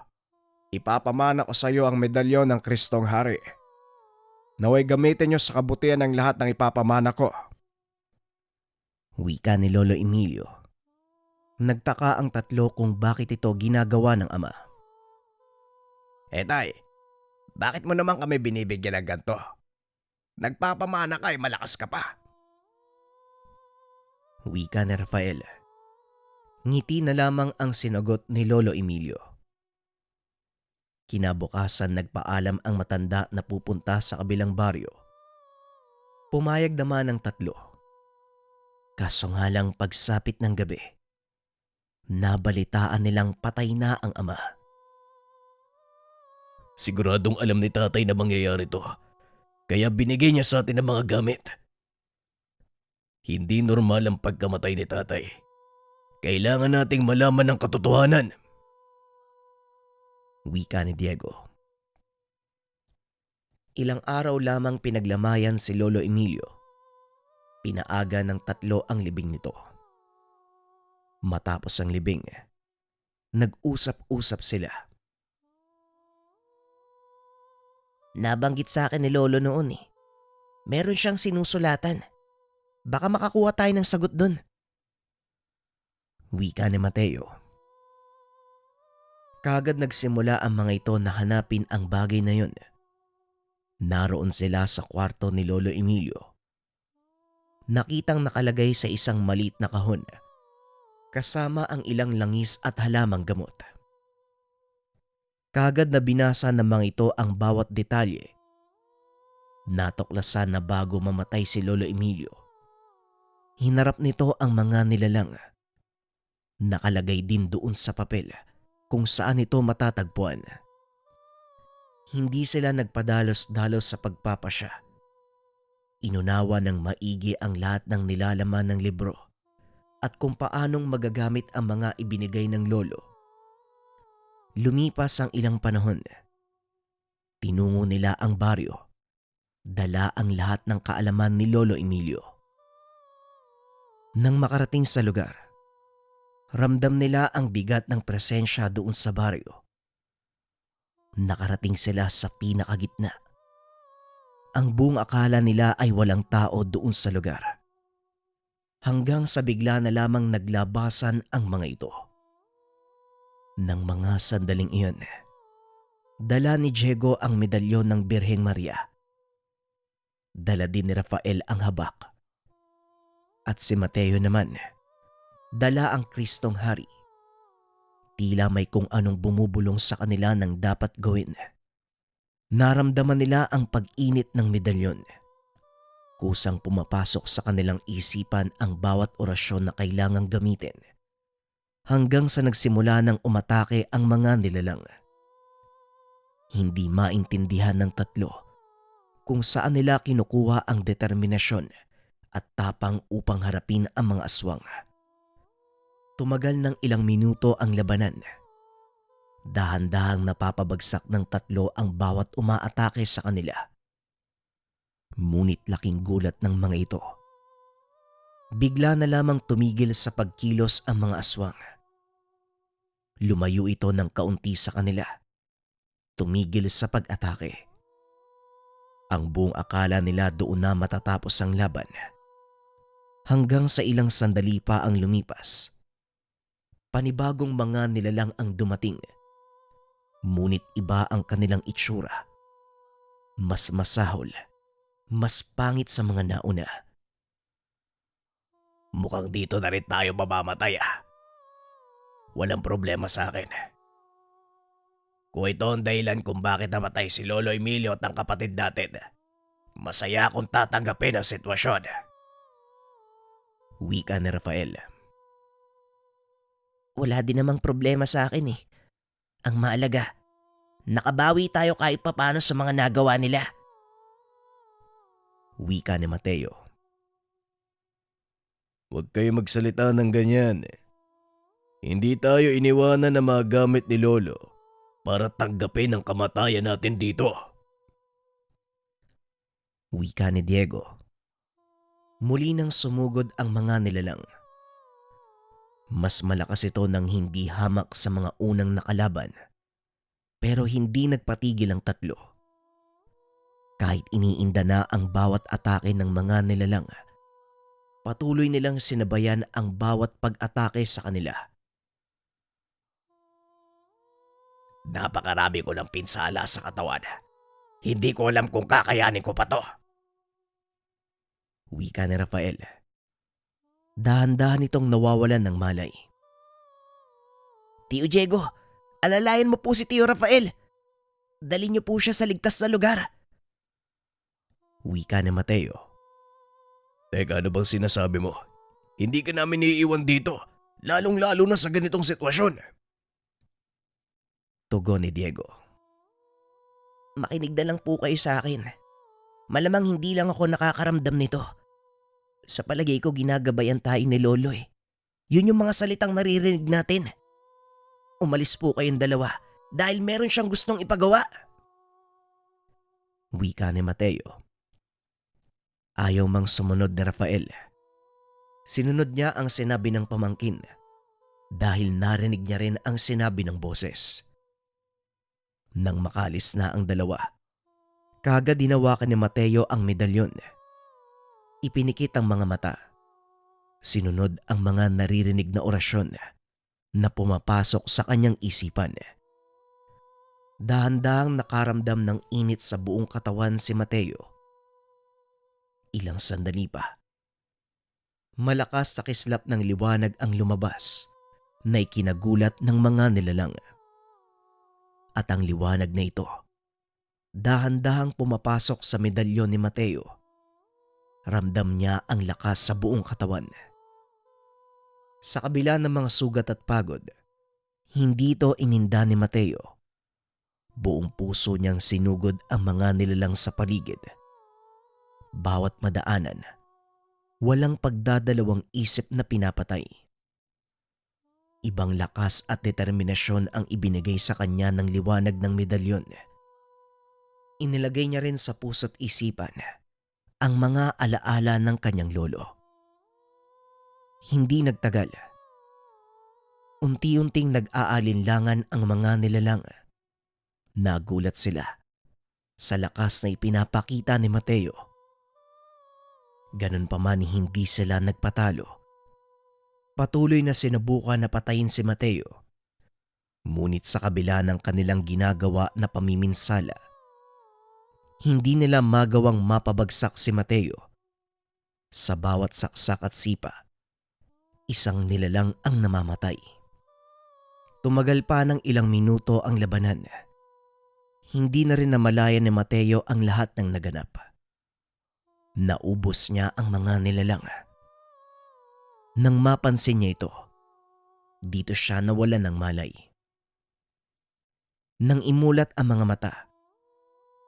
ipapamana ko sa'yo ang medalyon ng Kristong Hari. Naway gamitin nyo sa kabutihan ng lahat ng ipapamana ko. Wika ni Lolo Emilio. Nagtaka ang tatlo kung bakit ito ginagawa ng ama. Tay, bakit mo naman kami binibigyan ng ganito? Nagpapamana ka malakas ka pa. Wika ni Rafael. Ngiti na lamang ang sinagot ni Lolo Emilio. Kinabukasan nagpaalam ang matanda na pupunta sa kabilang baryo. Pumayag naman ang tatlo. Kaso nga lang pagsapit ng gabi, nabalitaan nilang patay na ang ama. Siguradong alam ni tatay na mangyayari to. Kaya binigay niya sa atin ang mga gamit. Hindi normal ang pagkamatay ni tatay. Kailangan nating malaman ang katotohanan. Wika ni Diego. Ilang araw lamang pinaglamayan si Lolo Emilio. Pinaaga ng tatlo ang libing nito. Matapos ang libing, nag-usap-usap sila. Nabanggit sa akin ni Lolo noon Meron siyang sinusulatan. Baka makakuha tayo ng sagot dun. Wika ni Mateo. Kagad nagsimula ang mga ito na hanapin ang bagay na yun. Naroon sila sa kwarto ni Lolo Emilio. Nakitang nakalagay sa isang maliit na kahon, kasama ang ilang langis at halamang gamot. Kagad na binasa ng mga ito ang bawat detalye. Natuklasan na bago mamatay si Lolo Emilio, hinarap nito ang mga nilalang. Nakalagay din doon sa papel kung saan ito matatagpuan. Hindi sila nagpadalos-dalos sa pagpapasya. Inunawa ng maigi ang lahat ng nilalaman ng libro at kung paanong magagamit ang mga ibinigay ng lolo. Lumipas ang ilang panahon. Tinungo nila ang baryo. Dala ang lahat ng kaalaman ni Lolo Emilio. Nang makarating sa lugar, ramdam nila ang bigat ng presensya doon sa baryo. Nakarating sila sa pinakagitna. Ang buong akala nila ay walang tao doon sa lugar. Hanggang sa bigla na lamang naglabasan ang mga ito. Nang mga sandaling iyon, dala ni Diego ang medalyon ng Birheng Maria. Dala din ni Rafael ang habak. At si Mateo naman, dala ang Kristong Hari. Tila may kung anong bumubulong sa kanila ng dapat gawin. Naramdaman nila ang pag-init ng medalyon. Kusang pumapasok sa kanilang isipan ang bawat orasyon na kailangang gamitin. Hanggang sa nagsimula ng umatake ang mga nilalang. Hindi maintindihan ng tatlo kung saan nila kinukuha ang determinasyon at tapang upang harapin ang mga aswang. Tumagal ng ilang minuto ang labanan. Dahan-dahang napapabagsak ng tatlo ang bawat umaatake sa kanila. Ngunit laking gulat ng mga ito. Bigla na lamang tumigil sa pagkilos ang mga aswang. Lumayo ito ng kaunti sa kanila. Tumigil sa pag-atake. Ang buong akala nila doon na matatapos ang laban. Hanggang sa ilang sandali pa ang lumipas. Panibagong mga nilalang ang dumating. Ngunit iba ang kanilang itsura. Mas masahol, mas pangit sa mga nauna. Mukhang dito na rin tayo mamamatay Walang problema sa akin. Kung ito ang dahilan kung bakit namatay si Lolo Emilio at ang kapatid natin, masaya akong tatanggapin ang sitwasyon. Wika ni Rafael. Wala din namang problema sa akin Ang maalaga, nakabawi tayo kahit papano sa mga nagawa nila. Wika ni Mateo. Huwag kayo magsalita ng ganyan. Hindi tayo iniwanan na mga gamit ni Lolo para tanggapin ang kamatayan natin dito. Wika ni Diego. Muli nang sumugod ang mga nilalang. Mas malakas ito nang hindi hamak sa mga unang nakalaban. Pero hindi nagpatigil ang tatlo. Kahit iniinda na ang bawat atake ng mga nilalang, patuloy nilang sinabayan ang bawat pag-atake sa kanila. Napakarami ko ng pinsala sa katawan. Hindi ko alam kung kakayanin ko pa to. Wika ni Rafael. Dahan-dahan itong nawawalan ng malay. Tio Diego, alalayan mo po si Tio Rafael. Dali niyo po siya sa ligtas na lugar. Wika ni Mateo. Teka, ano bang sinasabi mo? Hindi ka namin iiwan dito, lalong-lalo na sa ganitong sitwasyon. Tugon ni Diego. Makinig na lang po kayo sa akin. Malamang hindi lang ako nakakaramdam nito. Sa palagay ko ginagabayan tayo ni Lolo eh. Yun yung mga salitang naririnig natin. Umalis po kayong dalawa dahil meron siyang gustong ipagawa. Wika ni Mateo. Ayaw mang sumunod ni Rafael. Sinunod niya ang sinabi ng pamangkin dahil narinig niya rin ang sinabi ng boses. Nang makalis na ang dalawa, kaagad hinawakan ni Mateo ang medalyon. Ipinikit ang mga mata. Sinunod ang mga naririnig na orasyon na pumapasok sa kanyang isipan. Dahan-dahang nakaramdam ng init sa buong katawan si Mateo. Ilang sandali pa. Malakas sa kislap ng liwanag ang lumabas na ikinagulat ng mga nilalang. At ang liwanag na ito, dahan-dahang pumapasok sa medalyon ni Mateo. Ramdam niya ang lakas sa buong katawan. Sa kabila ng mga sugat at pagod, hindi ito ininda ni Mateo. Buong puso niyang sinugod ang mga nilalang sa paligid. Bawat madaanan, walang pagdadalawang isip na pinapatay. Ibang lakas at determinasyon ang ibinigay sa kanya ng liwanag ng medalyon. Inilagay niya rin sa puso't isipan ang mga alaala ng kanyang lolo. Hindi nagtagal. Unti-unting nag-aalinlangan ang mga nilalang. Nagulat sila sa lakas na ipinapakita ni Mateo. Ganun pa man hindi sila nagpatalo. Patuloy na sinubukan na patayin si Mateo. Ngunit sa kabila ng kanilang ginagawa na pamiminsala, hindi nila magawang mapabagsak si Mateo. Sa bawat saksak at sipa, isang nilalang ang namamatay. Tumagal pa ng ilang minuto ang labanan. Hindi na rin namalayan ni Mateo ang lahat ng naganap. Naubos niya ang mga nilalang. Nang mapansin niya ito, dito siya nawalan ng malay. Nang imulat ang mga mata,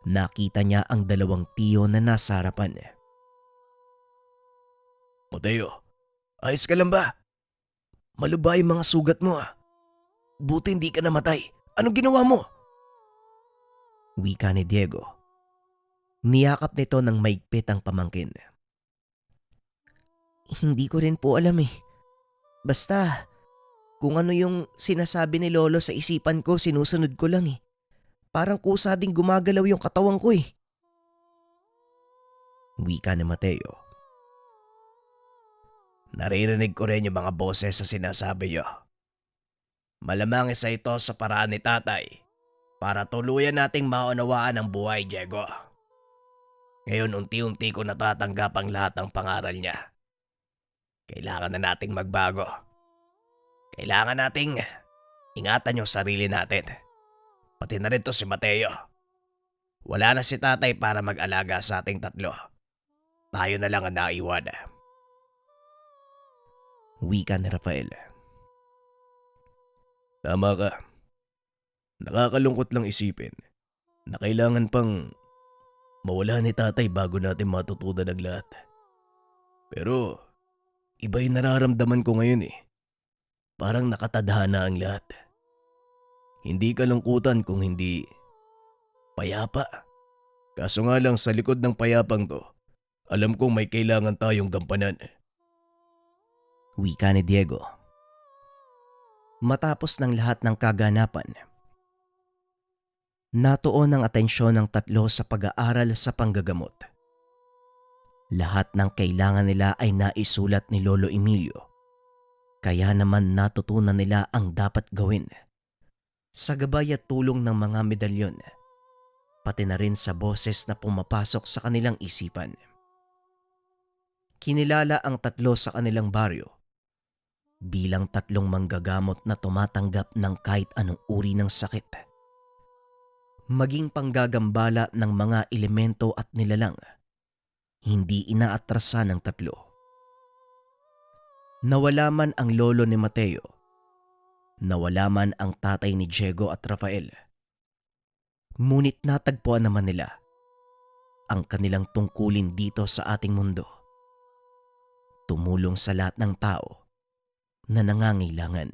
nakita niya ang dalawang tiyo na nasa harapan. Mateo, ayos ka lang ba? Malubay mga sugat mo ah. Buti hindi ka namatay. Anong ginawa mo? Wika ni Diego. Niyakap nito ng maigpit ang pamangkin. Hindi ko rin po alam eh. Basta, kung ano yung sinasabi ni Lolo sa isipan ko, sinusunod ko lang eh. Parang kusa ding gumagalaw yung katawan ko eh. Wika ni Mateo. Naririnig ko rin yung mga boses sa sinasabi niyo. Malamang isa ito sa paraan ni tatay para tuluyan nating maunawaan ang buhay, Diego. Ngayon unti-unti ko natatanggap ang lahat ng pangaral niya. Kailangan na nating magbago. Kailangan nating ingatan yung sarili natin. Pati na rin to si Mateo. Wala na si tatay para mag-alaga sa ating tatlo. Tayo na lang ang naiwan. Wika ni Rafael. Tama ka. Nakakalungkot lang isipin na kailangan pang mawala ni tatay bago natin matutunan ang lahat. Pero iba yung nararamdaman ko ngayon eh. Parang nakatadhana ang lahat. Hindi kalungkutan kung hindi payapa. Kaso nga lang sa likod ng payapang to, alam kong may kailangan tayong gampanan. Wika ni Diego. Matapos ng lahat ng kaganapan, Natuon ang atensyon ng tatlo sa pag-aaral sa panggagamot. Lahat ng kailangan nila ay naisulat ni Lolo Emilio, kaya naman natutunan nila ang dapat gawin. Sa gabay at tulong ng mga medalyon, pati na rin sa boses na pumapasok sa kanilang isipan. Kinilala ang tatlo sa kanilang baryo bilang tatlong manggagamot na tumatanggap ng kahit anong uri ng sakit. Maging panggagambala ng mga elemento at nilalang, hindi inaatrasan ng tatlo. Nawala man ang lolo ni Mateo, nawala man ang tatay ni Diego at Rafael, ngunit natagpuan naman nila ang kanilang tungkulin dito sa ating mundo. Tumulong sa lahat ng tao na nangangailangan.